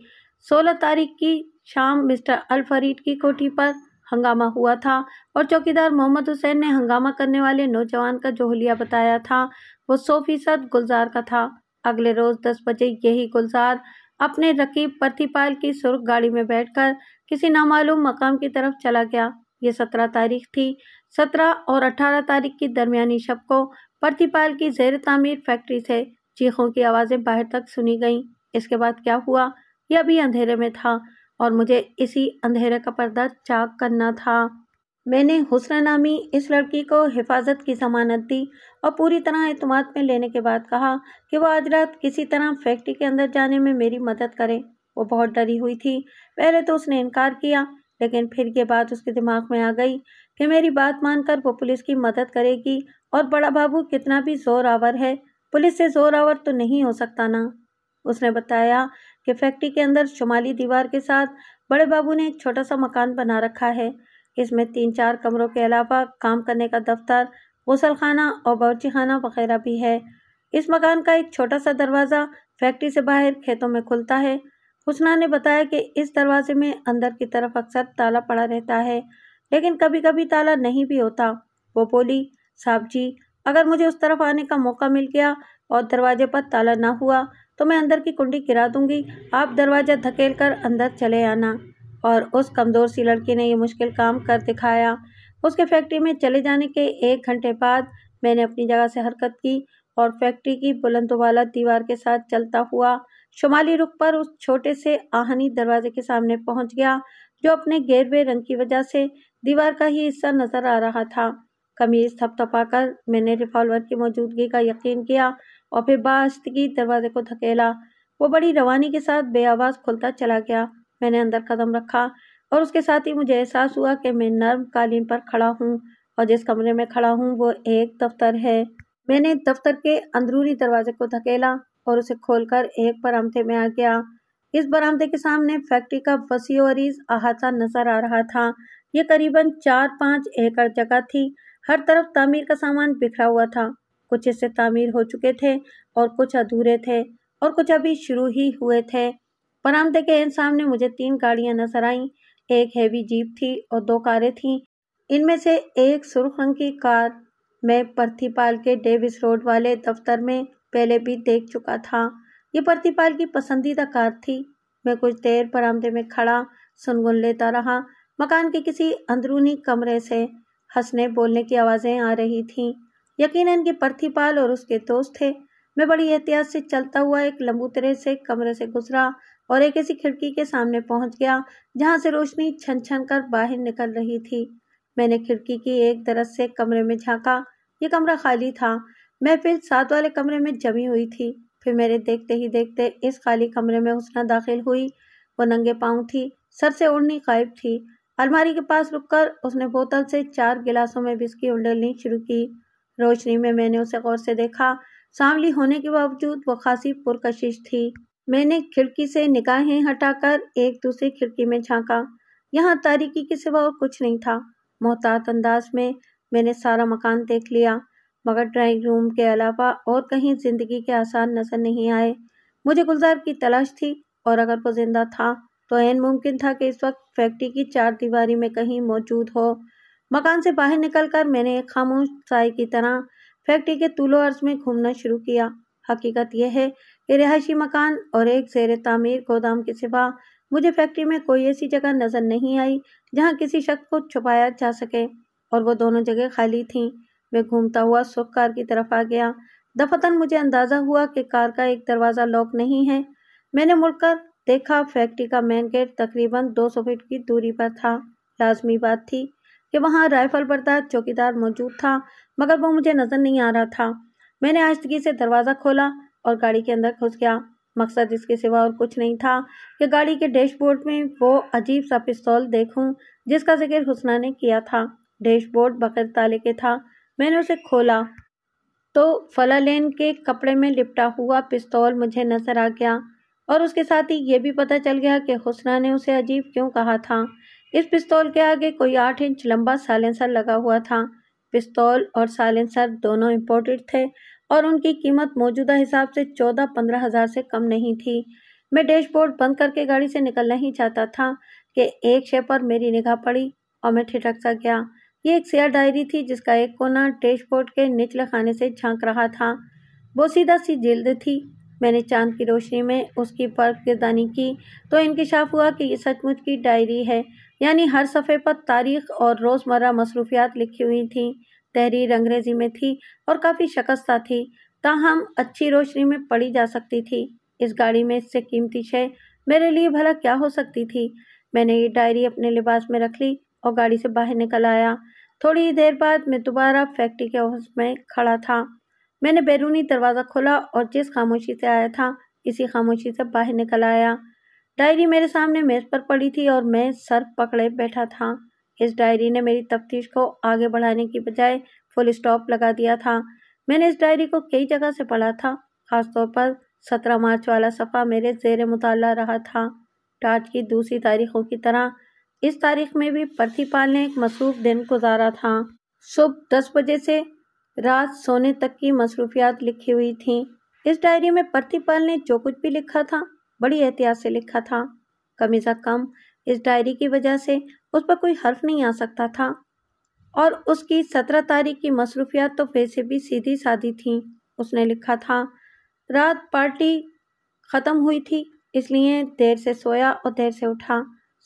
16 تاریخ کی شام مسٹر الفریڈ کی کوٹھی پر ہنگامہ ہوا تھا اور چوکیدار محمد حسین نے ہنگامہ کرنے والے نوجوان کا جو حلیہ بتایا تھا وہ 100% گلزار کا تھا۔ اگلے روز 10 بجے یہی گلزار اپنے رقیب پرتھی پال کی سرخ گاڑی میں بیٹھ کر کسی نامعلوم مقام کی طرف چلا گیا۔ یہ 17 تاریخ تھی۔ 17 اور 18 تاریخ کی درمیانی شب کو پرتھی پال کی زیر تعمیر فیکٹری سے چیخوں کی آوازیں باہر تک سنی گئیں۔ اس کے بعد کیا ہوا؟ یہ ابھی اندھیرے میں تھا اور مجھے اسی اندھیرے کا پردہ چاک کرنا تھا۔ میں نے حسنہ نامی اس لڑکی کو حفاظت کی ضمانت دی اور پوری طرح اعتماد میں لینے کے بعد کہا کہ وہ آج رات کسی طرح فیکٹری کے اندر جانے میں میری مدد کرے۔ وہ بہت ڈری ہوئی تھی۔ پہلے تو اس نے انکار کیا، لیکن پھر یہ بات اس کے دماغ میں آ گئی کہ میری بات مان کر وہ پولیس کی مدد کرے گی، اور بڑا بابو کتنا بھی زور آور ہے، پولیس سے زور آور تو نہیں ہو سکتا نا۔ اس نے بتایا کہ فیکٹری کے اندر شمالی دیوار کے ساتھ بڑے بابو نے ایک چھوٹا سا مکان بنا رکھا ہے۔ اس میں 3-4 کمروں کے علاوہ کام کرنے کا دفتر، غسل خانہ اور باورچی خانہ وغیرہ بھی ہے۔ اس مکان کا ایک چھوٹا سا دروازہ فیکٹری سے باہر کھیتوں میں کھلتا ہے۔ حسنہ نے بتایا کہ اس دروازے میں اندر کی طرف اکثر تالا پڑا رہتا ہے، لیکن کبھی کبھی تالا نہیں بھی ہوتا۔ وہ بولی، صاحب جی، اگر مجھے اس طرف آنے کا موقع مل گیا اور دروازے پر تالا نہ ہوا تو میں اندر کی کنڈی گرا دوں گی، آپ دروازہ دھکیل کر اندر چلے آنا۔ اور اس کمزور سی لڑکی نے یہ مشکل کام کر دکھایا۔ اس کے فیکٹری میں چلے جانے کے 1 گھنٹے بعد میں نے اپنی جگہ سے حرکت کی اور فیکٹری کی بلند و بالا دیوار کے ساتھ چلتا ہوا شمالی رخ پر اس چھوٹے سے آہنی دروازے کے سامنے پہنچ گیا جو اپنے گیروے رنگ کی وجہ سے دیوار کا ہی حصہ نظر آ رہا تھا۔ قمیض تھپتھپا کر میں نے ریوالور کی موجودگی کا یقین کیا اور پھر بآہستگی دروازے کو دھکیلا۔ وہ بڑی روانی کے ساتھ بے آواز کھلتا چلا گیا۔ میں نے اندر قدم رکھا اور اس کے ساتھ ہی مجھے احساس ہوا کہ میں نرم قالین پر کھڑا ہوں اور جس کمرے میں کھڑا ہوں وہ ایک دفتر ہے۔ میں نے دفتر کے اندرونی دروازے کو دھکیلا اور اسے کھول کر ایک برآمدے میں آ گیا۔ اس برآمدے کے سامنے فیکٹری کا وسیع و عریض احاطہ نظر آ رہا تھا۔ یہ قریباً 4-5 ایکڑ جگہ تھی۔ ہر طرف تعمیر کا سامان بکھرا ہوا تھا۔ کچھ حصے تعمیر ہو چکے تھے اور کچھ ادھورے تھے اور کچھ ابھی شروع ہی ہوئے تھے۔ برآمدے کے عین سامنے مجھے 3 گاڑیاں نظر آئیں۔ ایک ہیوی جیپ تھی اور 2 کاریں تھیں۔ ان میں سے ایک سرخ رنگ کی کار میں پرتھی پال کے ڈیوس روڈ والے دفتر میں پہلے بھی دیکھ چکا تھا۔ یہ پرتھی پال کی پسندیدہ کار تھی۔ میں کچھ دیر برآمدے میں کھڑا سنگن لیتا رہا۔ مکان کے کسی اندرونی کمرے سے ہنسنے بولنے کی آوازیں آ رہی تھیں۔ یقیناً یہ پرتھی پال اور اس کے دوست تھے۔ میں بڑی احتیاط سے چلتا ہوا ایک لمبوترے سے کمرے سے گزرا اور ایک ایسی کھڑکی کے سامنے پہنچ گیا جہاں سے روشنی چھن چھن کر باہر نکل رہی تھی۔ میں نے کھڑکی کی ایک درز سے کمرے میں جھانکا۔ یہ کمرہ خالی تھا۔ محفل ساتھ والے کمرے میں جمی ہوئی تھی۔ پھر میرے دیکھتے ہی دیکھتے اس خالی کمرے میں حسنہ داخل ہوئی۔ وہ ننگے پاؤں تھی، سر سے اوڑھنی غائب تھی۔ الماری کے پاس رک کر اس نے بوتل سے 4 گلاسوں میں وسکی اونڈلنی شروع کی۔ روشنی میں نے اسے غور سے دیکھا۔ سانولی ہونے کے باوجود وہ خاصی پرکشش تھی۔ میں نے کھڑکی سے نگاہیں ہٹا کر ایک دوسری کھڑکی میں جھانکا۔ یہاں تاریکی کے سوا اور کچھ نہیں تھا۔ محتاط انداز میں نے سارا مکان دیکھ لیا مگر ڈرائنگ روم کے علاوہ اور کہیں زندگی کے آثار نظر نہیں آئے۔ مجھے گلزار کی تلاش تھی اور اگر وہ زندہ تھا تو عین ممکن تھا کہ اس وقت فیکٹری کی 4 دیواری میں کہیں موجود ہو۔ مکان سے باہر نکل کر میں نے ایک خاموش سائے کی طرح فیکٹری کے طول و عرض میں گھومنا شروع کیا۔ حقیقت یہ ہے کہ رہائشی مکان اور ایک زیر تعمیر گودام کے سوا مجھے فیکٹری میں کوئی ایسی جگہ نظر نہیں آئی جہاں کسی شخص کو چھپایا جا سکے، اور وہ دونوں جگہ خالی تھیں۔ میں گھومتا ہوا سرخ کار کی طرف آ گیا۔ دفتن مجھے اندازہ ہوا کہ کار کا ایک دروازہ لاک نہیں ہے۔ میں نے مڑ کر دیکھا، فیکٹری کا مین گیٹ تقریباً 200 فٹ کی دوری پر تھا۔ لازمی بات تھی کہ وہاں رائفل بردار چوکیدار موجود تھا مگر وہ مجھے نظر نہیں آ رہا تھا۔ میں نے آہستگی سے دروازہ کھولا اور گاڑی کے اندر گھس گیا۔ مقصد اس کے سوا اور کچھ نہیں تھا کہ گاڑی کے ڈیش بورڈ میں وہ عجیب سا پستول دیکھوں جس کا ذکر حسنہ نے کیا تھا۔ ڈیش بورڈ بغیر تالے کے تھا۔ میں نے اسے کھولا تو فلالین کے کپڑے میں لپٹا ہوا پستول مجھے نظر آ گیا اور اس کے ساتھ ہی یہ بھی پتہ چل گیا کہ حسنہ نے اسے عجیب کیوں کہا تھا۔ اس پستول کے آگے کوئی 8 انچ لمبا سائلنسر لگا ہوا تھا۔ پستول اور سائلنسر دونوں امپورٹڈ تھے اور ان کی قیمت موجودہ حساب سے 14-15 ہزار سے کم نہیں تھی۔ میں ڈیش بورڈ بند کر کے گاڑی سے نکلنا ہی چاہتا تھا کہ ایک شے پر میری نگاہ پڑی اور میں ٹھٹک سا گیا۔ یہ ایک سیاہ ڈائری تھی جس کا ایک کونا ڈیش بورڈ کے نچلے خانے سے جھانک رہا تھا۔ بوسیدہ سی جلد تھی۔ میں نے چاند کی روشنی میں اس کی پرتگردانی کی تو انکشاف ہوا کہ یہ سچ مچ کی ڈائری ہے، یعنی ہر صفحے پر تاریخ اور روزمرہ مصروفیات لکھی ہوئی تھیں۔ تحریر انگریزی میں تھی اور کافی شکستہ تھی، تاہم اچھی روشنی میں پڑھی جا سکتی تھی۔ اس گاڑی میں اس سے قیمتی شے میرے لیے بھلا کیا ہو سکتی تھی؟ میں نے یہ ڈائری اپنے لباس میں رکھ لی اور گاڑی سے باہر نکل آیا۔ تھوڑی ہی دیر بعد میں دوبارہ فیکٹری کے آفس میں کھڑا تھا۔ میں نے بیرونی دروازہ کھولا اور جس خاموشی سے آیا تھا اسی خاموشی سے باہر نکل آیا۔ ڈائری میرے سامنے میز پر پڑی تھی اور میں سر پکڑے بیٹھا تھا۔ اس ڈائری نے میری تفتیش کو آگے بڑھانے کی بجائے فل اسٹاپ لگا دیا تھا۔ میں نے اس ڈائری کو کئی جگہ سے پڑھا تھا، خاص طور پر 17 مارچ والا صفحہ میرے زیر مطالعہ رہا تھا۔ ٹاج کی دوسری تاریخوں کی طرح اس تاریخ میں بھی پرتھی پال نے ایک مصروف دن گزارا تھا۔ صبح 10 بجے سے رات سونے تک کی مصروفیات لکھی ہوئی تھیں۔ اس ڈائری میں پرتھی پال نے جو کچھ بھی لکھا تھا بڑی احتیاط سے لکھا تھا۔ کم از کم اس ڈائری کی وجہ سے اس پر کوئی حرف نہیں آ سکتا تھا، اور اس کی 17 تاریخ کی مصروفیات تو ویسے بھی سیدھی سادی تھیں۔ اس نے لکھا تھا، رات پارٹی ختم ہوئی تھی اس لیے دیر سے سویا اور دیر سے اٹھا۔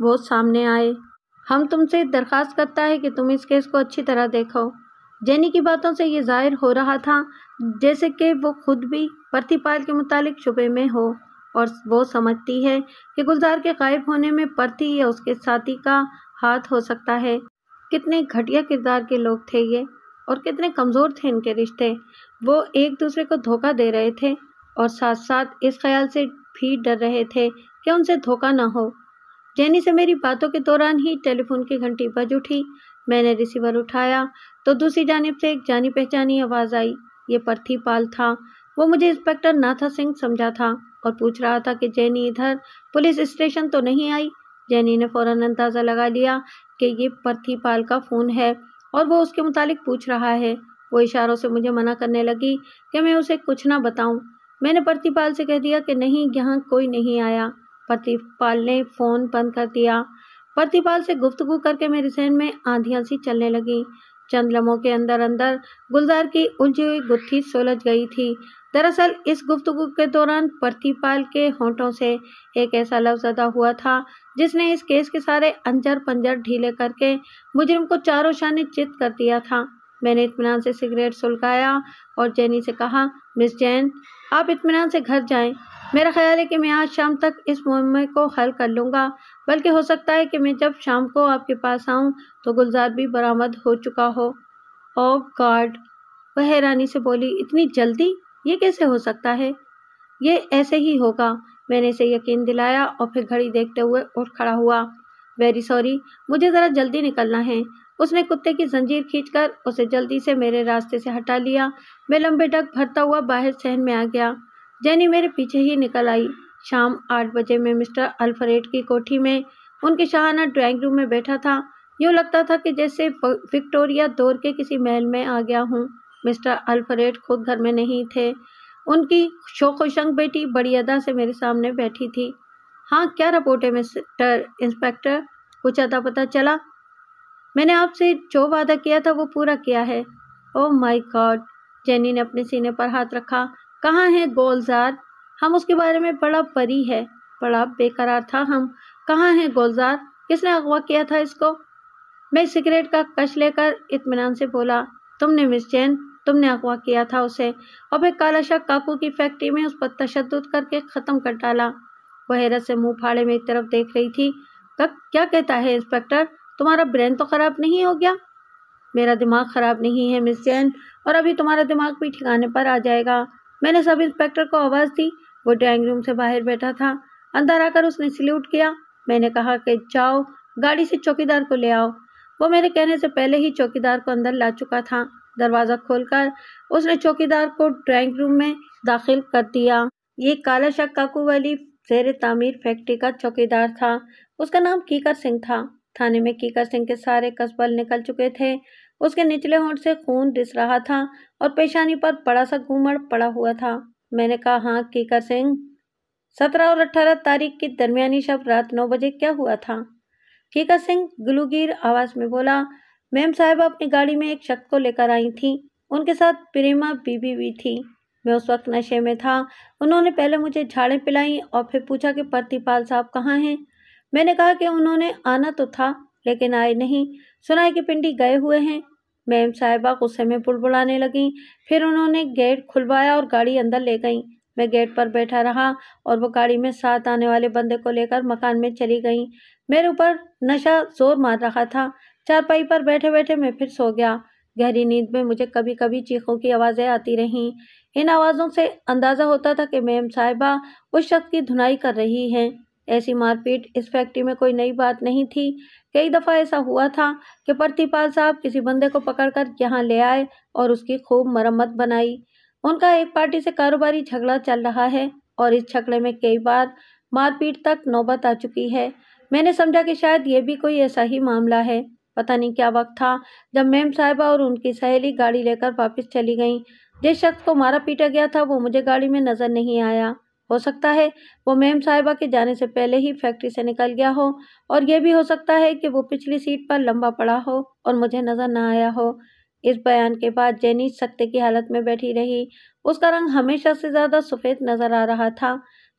وہ سامنے آئے۔ ہم تم سے درخواست کرتا ہے کہ تم اس کیس کو اچھی طرح دیکھو۔ جینی کی باتوں سے یہ ظاہر ہو رہا تھا جیسے کہ وہ خود بھی پرتھی پال کے متعلق شبے میں ہو، اور وہ سمجھتی ہے کہ گلزار کے غائب ہونے میں پرتھی یا اس کے ساتھی کا ہاتھ ہو سکتا ہے۔ کتنے گھٹیا کردار کے لوگ تھے یہ، اور کتنے کمزور تھے ان کے رشتے۔ وہ ایک دوسرے کو دھوکہ دے رہے تھے اور ساتھ ساتھ اس خیال سے بھی ڈر رہے تھے کہ ان سے دھوکہ نہ ہو۔ جینی سے میری باتوں کے دوران ہی ٹیلی فون کی گھنٹی بج اٹھی۔ میں نے ریسیور اٹھایا تو دوسری جانب سے ایک جانی پہچانی آواز آئی۔ یہ پرتھی پال تھا۔ وہ مجھے انسپکٹر ناتھا سنگھ سمجھا تھا اور پوچھ رہا تھا کہ جینی ادھر پولیس اسٹیشن تو نہیں آئی۔ جینی نے فوراً اندازہ لگا لیا کہ یہ پرتھی پال کا فون ہے اور وہ اس کے متعلق پوچھ رہا ہے۔ وہ اشاروں سے مجھے منع کرنے لگی کہ میں اسے کچھ نہ بتاؤں۔ میں نے پرتھی پال سے کہہ دیا کہ نہیں، یہاں کوئی نہیں آیا۔ پرتھی پال نے فون بند کر دیا۔ پرتھی پال سے گفتگو کر کے میرے ذہن میں آندھیاں سی چلنے لگیں۔ چند لمحوں کے اندر اندر گلزار کی الجھی ہوئی گتھی سلجھ گئی تھی۔ دراصل اس گفتگو کے دوران پرتھی پال کے ہونٹوں سے ایک ایسا لفظ ادا ہوا تھا جس نے اس کیس کے سارے انجر پنجر ڈھیلے کر کے مجرم کو چاروں شانے چت کر دیا تھا۔ میں نے اطمینان سے سگریٹ سلگایا اور جینی سے کہا، مس جین، آپ اطمینان سے گھر جائیں۔ میرا خیال ہے کہ میں آج شام تک اس معاملے کو حل کر لوں گا، بلکہ ہو سکتا ہے کہ میں جب شام کو آپ کے پاس آؤں تو گلزار بھی برآمد ہو چکا ہو۔ اوہ گاڈ! وہ حیرانی سے بولی، اتنی جلدی؟ یہ کیسے ہو سکتا ہے؟ یہ ایسے ہی ہوگا۔ میں نے اسے یقین دلایا اور پھر گھڑی دیکھتے ہوئے اٹھ کھڑا ہوا۔ ویری سوری، مجھے ذرا جلدی نکلنا ہے۔ اس نے کتے کی زنجیر کھینچ کر اسے جلدی سے میرے راستے سے ہٹا لیا۔ میں لمبے ڈگ بھرتا ہوا باہر صحن میں آ گیا۔ جینی میرے پیچھے ہی نکل آئی۔ شام 8 بجے میں مسٹر الفریڈ کی کوٹھی میں ان کے شاہانہ ڈرائنگ روم میں بیٹھا تھا۔ یوں لگتا تھا کہ جیسے وکٹوریہ دور کے کسی محل میں آ گیا ہوں۔ مسٹر الفریڈ خود گھر میں نہیں تھے۔ ان کی شوخ و شنگ بیٹی بڑی ادا سے میرے سامنے بیٹھی تھی۔ ہاں، کیا رپورٹ ہے مسٹر انسپکٹر؟ کچھ اتا پتہ چلا؟ میں نے آپ سے جو وعدہ کیا تھا وہ پورا کیا ہے۔ اوہ مائی گاڈ! جینی نے اپنے سینے پر ہاتھ رکھا۔ کہاں ہے گولزار؟ ہم اس کے بارے میں بڑا پری ہے، بڑا بے قرار تھا ہم۔ کہاں ہے گولزار؟ کس نے اغوا کیا تھا اس کو؟ میں سگریٹ کا کش لے کر اطمینان سے بولا، تم نے مس جین، تم نے اغوا کیا تھا اسے، اور پھر کالا شاہ کاکو کی فیکٹری میں اس پر تشدد کر کے ختم کر ڈالا۔ وہ حیرت سے منہ پھاڑے میری طرف دیکھ رہی تھی۔ کیا کہتا ہے انسپکٹر؟ تمہارا برین تو خراب نہیں ہو گیا؟ میرا دماغ خراب نہیں ہے مس جین، اور ابھی تمہارا دماغ بھی ٹھکانے پر آ جائے گا۔ میں نے سب انسپکٹر کو آواز دی۔ وہ ڈرائنگ روم سے باہر بیٹھا تھا۔ اندر آ کر اس نے سلیوٹ کیا۔ میں نے کہا کہ جاؤ گاڑی سے چوکیدار کو لے آؤ۔ وہ میرے کہنے سے پہلے ہی چوکیدار کو اندر لا چکا تھا۔ دروازہ کھول کر اس نے چوکیدار کو ڈرائنگ روم میں داخل کر دیا۔ یہ کالا شاہ کاکو والی زیر تعمیر فیکٹری کا چوکیدار تھا۔ اس کا نام کیکر سنگھ تھا۔ تھانے میں کیکر سنگھ کے سارے کسبل نکل چکے تھے۔ اس کے نچلے ہونٹ سے خون رس رہا تھا اور پیشانی پر بڑا سا گھومڑ پڑا ہوا تھا۔ میں نے کہا، ہاں کیکر سنگھ، 17 اور 18 تاریخ کی درمیانی شب رات 9 بجے کیا ہوا تھا؟ کیکر سنگھ گلوگیر آواز میں بولا، میم صاحبہ اپنی گاڑی میں ایک شخص کو لے کر آئی تھیں۔ ان کے ساتھ پریما بی بی بھی تھی۔ میں اس وقت نشے میں تھا۔ انہوں نے پہلے مجھے جھاڑیں پلائیں اور پھر پوچھا کہ پرتھی پال صاحب کہاں ہیں؟ میں نے کہا کہ انہوں نے آنا تو تھا لیکن آئے نہیں، سنا ہے کہ پنڈی گئے ہوئے ہیں۔ میم صاحبہ غصے میں بڑبڑانے لگیں۔ پھر انہوں نے گیٹ کھلوایا اور گاڑی اندر لے گئیں۔ میں گیٹ پر بیٹھا رہا اور وہ گاڑی میں ساتھ آنے والے بندے کو لے کر مکان میں چلی گئیں۔ میرے اوپر نشہ زور مار رہا تھا۔ چارپائی پر بیٹھے بیٹھے میں پھر سو گیا۔ گہری نیند میں مجھے کبھی کبھی چیخوں کی آوازیں آتی رہیں۔ ان آوازوں سے اندازہ ہوتا تھا کہ میم صاحبہ اس شخص کی دھنائی کر رہی ہیں۔ ایسی مار پیٹ اس فیکٹری میں کوئی نئی بات نہیں تھی۔ کئی دفعہ ایسا ہوا تھا کہ پرتھی پال صاحب کسی بندے کو پکڑ کر یہاں لے آئے اور اس کی خوب مرمت بنائی۔ ان کا ایک پارٹی سے کاروباری جھگڑا چل رہا ہے اور اس جھگڑے میں کئی بار مار پیٹ تک نوبت آ چکی ہے۔ میں نے سمجھا کہ شاید یہ بھی کوئی ایسا ہی معاملہ ہے۔ پتہ نہیں کیا وقت تھا جب میم صاحبہ اور ان کی سہیلی گاڑی لے کر واپس چلی گئیں۔ جس شخص کو مارا پیٹا گیا تھا وہ مجھے گاڑی میں نظر نہیں آیا۔ ہو سکتا ہے وہ میم صاحبہ کے جانے سے پہلے ہی فیکٹری سے نکل گیا ہو، اور یہ بھی ہو سکتا ہے کہ وہ پچھلی سیٹ پر لمبا پڑا ہو اور مجھے نظر نہ آیا ہو۔ اس بیان کے بعد جینی سکتے کی حالت میں بیٹھی رہی۔ اس کا رنگ ہمیشہ سے زیادہ سفید نظر آ رہا تھا۔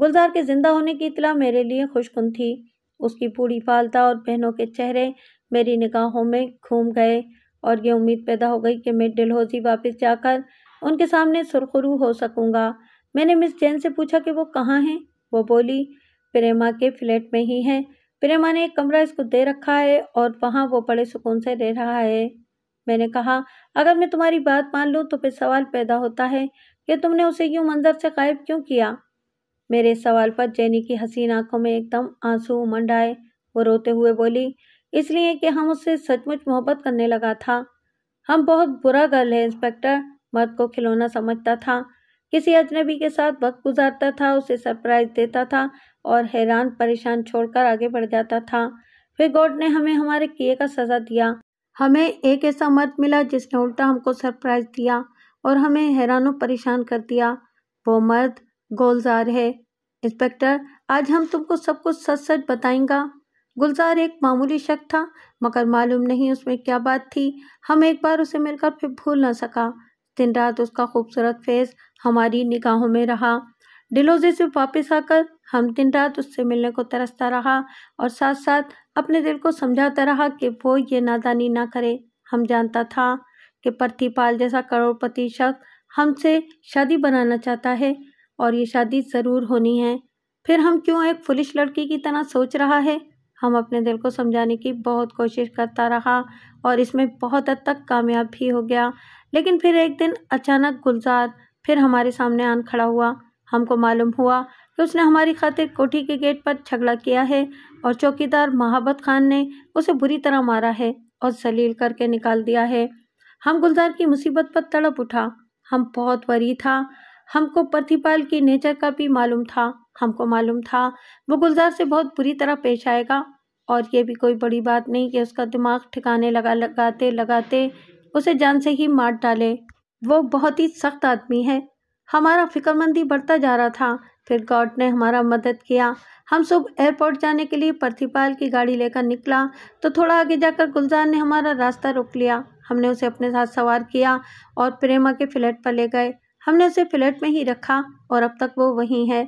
گلزار کے زندہ ہونے کی اطلاع میرے لیے خوشکن تھی۔ اس کی بوڑھی والدہ اور بہنوں کے چہرے میری نگاہوں میں گھوم گئے اور یہ امید پیدا ہو گئی کہ میں ڈلہوزی واپس جا کر ان کے سامنے سرخرو ہو سکوں گا۔ میں نے مس جین سے پوچھا کہ وہ کہاں ہیں؟ وہ بولی، پریما کے فلیٹ میں ہی ہیں۔ پریما نے ایک کمرہ اس کو دے رکھا ہے اور وہاں وہ بڑے سکون سے رہ رہا ہے۔ میں نے کہا، اگر میں تمہاری بات مان لوں تو پھر سوال پیدا ہوتا ہے کہ تم نے اسے یوں منظر سے غائب کیوں کیا؟ میرے اس سوال پر جینی کی حسین آنکھوں میں ایک دم آنسو امنڈ آئے۔ وہ روتے ہوئے بولی، اس لیے کہ ہم اس سے سچ مچ محبت کرنے لگا تھا۔ ہم بہت برا گرل ہے انسپکٹر، مرد کو کھلونا سمجھتا تھا، کسی اجنبی کے ساتھ وقت گزارتا تھا، اسے سرپرائز دیتا تھا اور حیران پریشان چھوڑ کر آگے بڑھ جاتا تھا۔ پھر گاڈ نے ہمیں ہمارے کیے کا سزا دیا۔ ہمیں ایک ایسا مرد ملا جس نے الٹا ہم کو سرپرائز دیا اور ہمیں حیران و پریشان کر دیا۔ وہ مرد گلزار ہے۔ انسپکٹر، آج ہم تم کو سب کچھ سچ سچ بتائیں گا۔ گلزار ایک معمولی شخص تھا، مگر معلوم نہیں اس میں کیا بات تھی، ہم ایک بار اسے مل کر پھر بھول نہ سکا۔ دن رات اس کا خوبصورت فیس ہماری نگاہوں میں رہا۔ ڈلہوزی سے واپس آ کر ہم دن رات اس سے ملنے کو ترستا رہا اور ساتھ ساتھ اپنے دل کو سمجھاتا رہا کہ وہ یہ نادانی نہ کرے۔ ہم جانتا تھا کہ پرتھی پال جیسا کروڑ پتی شخص ہم سے شادی بنانا چاہتا ہے اور یہ شادی ضرور ہونی ہے۔ پھر ہم کیوں ایک فولش لڑکی کی طرح سوچ رہا ہے؟ ہم اپنے دل کو سمجھانے کی بہت کوشش کرتا رہا اور اس میں بہت حد تک کامیاب بھی ہو گیا، لیکن پھر ایک دن اچانک گلزار پھر ہمارے سامنے آن کھڑا ہوا۔ ہم کو معلوم ہوا کہ اس نے ہماری خاطر کوٹھی کے گیٹ پر جھگڑا کیا ہے اور چوکیدار مہابت خان نے اسے بری طرح مارا ہے اور ذلیل کر کے نکال دیا ہے۔ ہم گلزار کی مصیبت پر تڑپ اٹھا۔ ہم بہت وری تھا۔ ہم کو پرتھی پال کی نیچر کا بھی معلوم تھا۔ ہم کو معلوم تھا وہ گلزار سے بہت بری طرح پیش آئے گا اور یہ بھی کوئی بڑی بات نہیں کہ اس کا دماغ ٹھکانے لگاتے اسے جان سے ہی مار ڈالے۔ وہ بہت ہی سخت آدمی ہے۔ ہمارا فکر مندی بڑھتا جا رہا تھا۔ پھر گاڈ نے ہمارا مدد کیا۔ ہم صبح ایئرپورٹ جانے کے لیے پرتھی پال کی گاڑی لے کر نکلا تو تھوڑا آگے جا کر گلزار نے ہمارا راستہ روک لیا۔ ہم نے اسے اپنے ساتھ سوار کیا اور پریما کے فلیٹ پر لے گئے۔ ہم نے اسے فلیٹ میں ہی رکھا اور اب تک وہ وہیں ہے۔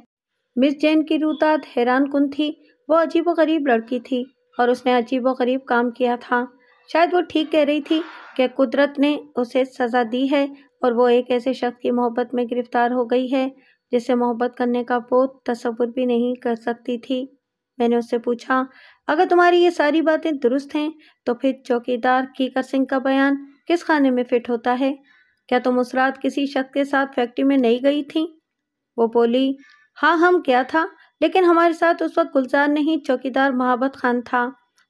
مس جین کی روح حیران کن تھی۔ وہ عجیب و غریب لڑکی تھی اور اس نے عجیب و غریب کام کیا تھا۔ شاید وہ ٹھیک کہہ رہی تھی کہ قدرت نے اسے سزا دی ہے اور وہ ایک ایسے شخص کی محبت میں گرفتار ہو گئی ہے جس سے محبت کرنے کا وہ تصور بھی نہیں کر سکتی تھی۔ میں نے اس سے پوچھا، اگر تمہاری یہ ساری باتیں درست ہیں تو پھر چوکیدار کیکر سنگھ کا بیان کس خانے میں فٹ ہوتا ہے؟ کیا تم اس رات کسی شخص کے ساتھ فیکٹری میں نہیں گئی تھی؟ وہ بولی، ہاں ہم کیا تھا، لیکن ہمارے ساتھ اس وقت گلزار نہیں چوکیدار مہابت خان تھا۔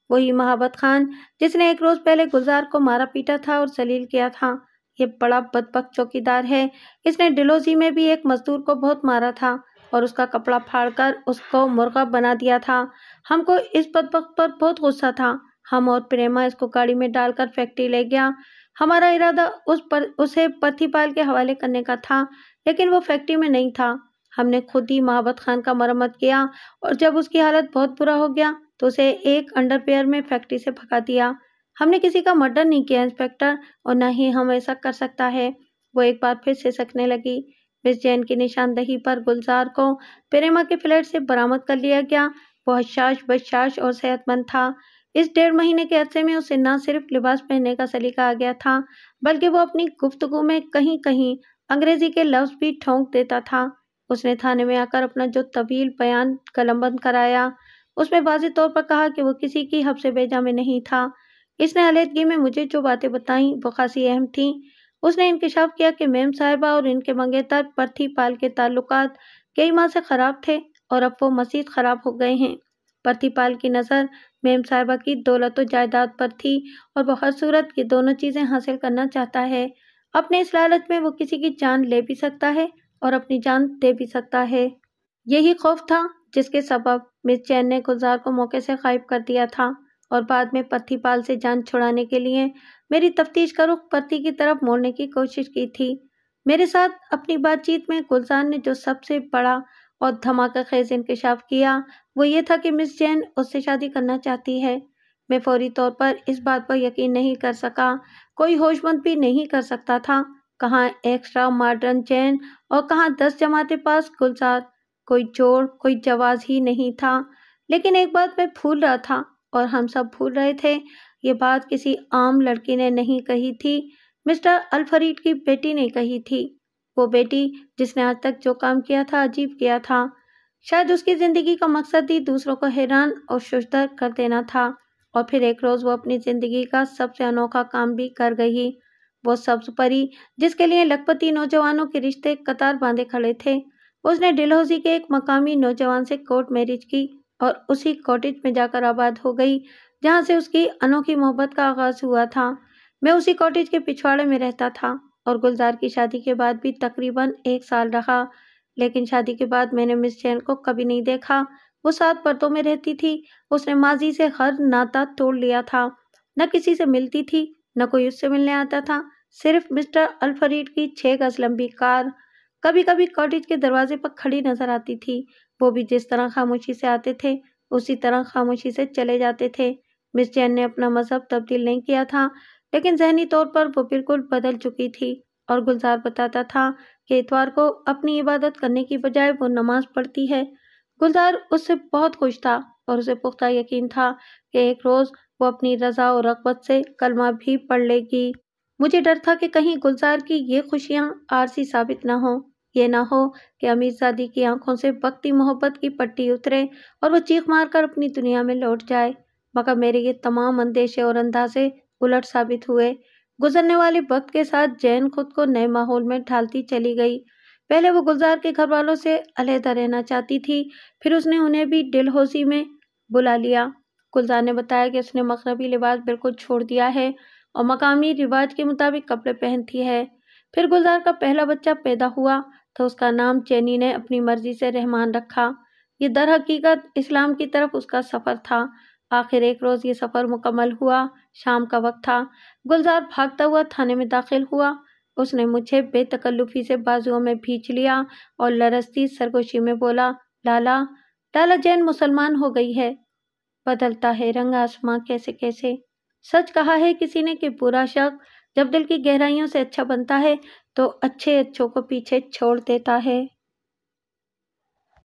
وہی مہابت خان جس نے ایک روز پہلے گلزار کو مارا پیٹا تھا اور ذلیل کیا تھا۔ یہ بڑا بدبخت چوکیدار ہے۔ اس نے ڈلہوزی میں بھی ایک مزدور کو بہت مارا تھا اور اس کا کپڑا پھاڑ کر اس کو مرغا بنا دیا تھا۔ ہم کو اس بدبخت پر بہت غصہ تھا۔ ہم اور پریما اس کو گاڑی میں ڈال کر فیکٹری لے گیا۔ ہمارا ارادہ اسے پرتھی پال کے حوالے کرنے کا تھا، لیکن وہ فیکٹری میں نہیں تھا۔ ہم نے خود ہی مہابت خان کا مرمت کیا اور جب اس کی حالت بہت برا ہو گیا تو اسے ایک انڈر ویئر میں فیکٹری سے بھگا دیا۔ ہم نے کسی کا مرڈر نہیں کیا انسپکٹر، اور نہ ہی ہم ایسا کر سکتا ہے۔ وہ ایک بار پھر سے سکنے لگی۔ مس جین کی نشاندہی پر گلزار کو پریما کے فلیٹ سے برآمد کر لیا گیا۔ وہ حشاش بشاش اور صحت مند تھا۔ اس 1.5 مہینے کے عرصے میں اسے نہ صرف لباس پہننے کا سلیقہ آ گیا تھا بلکہ وہ اپنی گفتگو میں کہیں کہیں انگریزی کے لفظ بھی ٹھونک دیتا تھا۔ اس نے تھانے میں آ کر اپنا جو طویل بیان قلم بند کرایا اس میں واضح طور پر کہا کہ وہ کسی کی حبس بیجا میں نہیں تھا۔ اس نے علیحدگی میں مجھے جو باتیں بتائیں وہ خاصی اہم تھیں۔ اس نے انکشاف کیا کہ میم صاحبہ اور ان کے منگیتر پرتھی پال کے تعلقات کئی ماہ سے خراب تھے اور اب وہ مزید خراب ہو گئے ہیں۔ پرتھی پال کی نظر میم صاحبہ کی دولت و جائیداد پر تھی اور وہ ہر صورت یہ دونوں چیزیں حاصل کرنا چاہتا ہے۔ اپنے اس لالچ میں وہ کسی کی جان لے بھی سکتا ہے اور اپنی جان دے بھی سکتا ہے۔ یہی خوف تھا جس کے سبب مس جین نے گلزار کو موقع سے غائب کر دیا تھا اور بعد میں پرتھی پال سے جان چھڑانے کے لیے میری تفتیش کا رخ پرتھی کی طرف موڑنے کی کوشش کی تھی۔ میرے ساتھ اپنی بات چیت میں گلزار نے جو سب سے بڑا اور دھماکہ خیز انکشاف کیا وہ یہ تھا کہ مس جین اس سے شادی کرنا چاہتی ہے۔ میں فوری طور پر اس بات پر یقین نہیں کر سکا، کوئی ہوش مند بھی نہیں کر سکتا تھا۔ کہاں ایکسٹرا ماڈرن جین اور کہاں 10 جماعتیں پاس گلزار۔ کوئی جوڑ، کوئی جواز ہی نہیں تھا۔ لیکن ایک بات میں بھول رہا تھا اور ہم سب بھول رہے تھے۔ یہ بات کسی عام لڑکی نے نہیں کہی تھی، مسٹر الفریڈ کی بیٹی نے کہی تھی۔ وہ بیٹی جس نے آج تک جو کام کیا تھا عجیب کیا تھا۔ شاید اس کی زندگی کا مقصد ہی دوسروں کو حیران اور ششدر کر دینا تھا، اور پھر ایک روز وہ اپنی زندگی کا سب سے انوکھا کام بھی کر گئی۔ وہ سبز پری جس کے لیے لکھپتی نوجوانوں کے رشتے قطار باندھے کھڑے تھے، اس نے ڈلہوزی کے ایک مقامی نوجوان سے کورٹ میرج کی اور اسی کاٹیج میں جا کر آباد ہو گئی جہاں سے اس کی انوکھی محبت کا آغاز ہوا تھا۔ میں اسی کاٹیج کے پچھواڑے میں رہتا تھا اور گلزار کی شادی کے بعد بھی تقریباً 1 سال رہا، لیکن شادی کے بعد میں نے مس جین کو کبھی نہیں دیکھا۔ وہ 7 پردوں میں رہتی تھی۔ اس نے ماضی سے ہر ناطہ توڑ لیا تھا، نہ کسی سے ملتی تھی، نہ کوئی اس سے ملنے آتا تھا۔ صرف مسٹر الفریڈ کی 6 گز لمبی کار کبھی کبھی کاٹیج کے دروازے پر کھڑی نظر آتی تھی۔ وہ بھی جس طرح خاموشی سے آتے تھے اسی طرح خاموشی سے چلے جاتے تھے۔ مس جین نے اپنا مذہب تبدیل نہیں کیا تھا، لیکن ذہنی طور پر وہ بالکل بدل چکی تھی، اور گلزار بتاتا تھا کہ اتوار کو اپنی عبادت کرنے کی بجائے وہ نماز پڑھتی ہے۔ گلزار اس سے بہت خوش تھا اور اسے پختہ یقین تھا کہ ایک روز وہ اپنی رضا و رغبت سے کلمہ بھی پڑھ لے گی۔ مجھے ڈر تھا کہ کہیں گلزار کی یہ خوشیاں عارضی ثابت نہ ہوں، یہ نہ ہو کہ امیرزادی کی آنکھوں سے وقتی محبت کی پٹی اترے اور وہ چیخ مار کر اپنی دنیا میں لوٹ جائے، مگر میرے یہ تمام اندیشے اور اندازے الٹ ثابت ہوئے۔ گزرنے والے وقت کے ساتھ جین خود کو نئے ماحول میں ڈھالتی چلی گئی۔ پہلے وہ گلزار کے گھر والوں سے علیحدہ رہنا چاہتی تھی، پھر اس نے انہیں بھی ڈلہوزی میں بلا لیا۔ گلزار نے بتایا کہ اس نے مغربی لباس بالکل چھوڑ دیا ہے اور مقامی رواج کے مطابق کپڑے پہنتی ہے۔ پھر گلزار کا پہلا بچہ پیدا ہوا تو اس کا نام چینی نے اپنی مرضی سے رحمان رکھا۔ یہ در حقیقت اسلام کی طرف اس کا سفر تھا۔ آخر ایک روز یہ سفر مکمل ہوا۔ شام کا وقت تھا۔ گلزار بھاگتا ہوا تھانے میں داخل ہوا۔ اس نے مجھے بے تکلفی سے بازوؤں میں بھینچ لیا اور لرزتی سرگوشی میں بولا، لالا، لالا جین مسلمان ہو گئی ہے۔ بدلتا ہے رنگ آسماں کیسے کیسے۔ سچ کہا ہے کسی نے کہ برا شخص جب دل کی گہرائیوں سے اچھا بنتا ہے تو اچھے اچھوں کو پیچھے چھوڑ دیتا ہے۔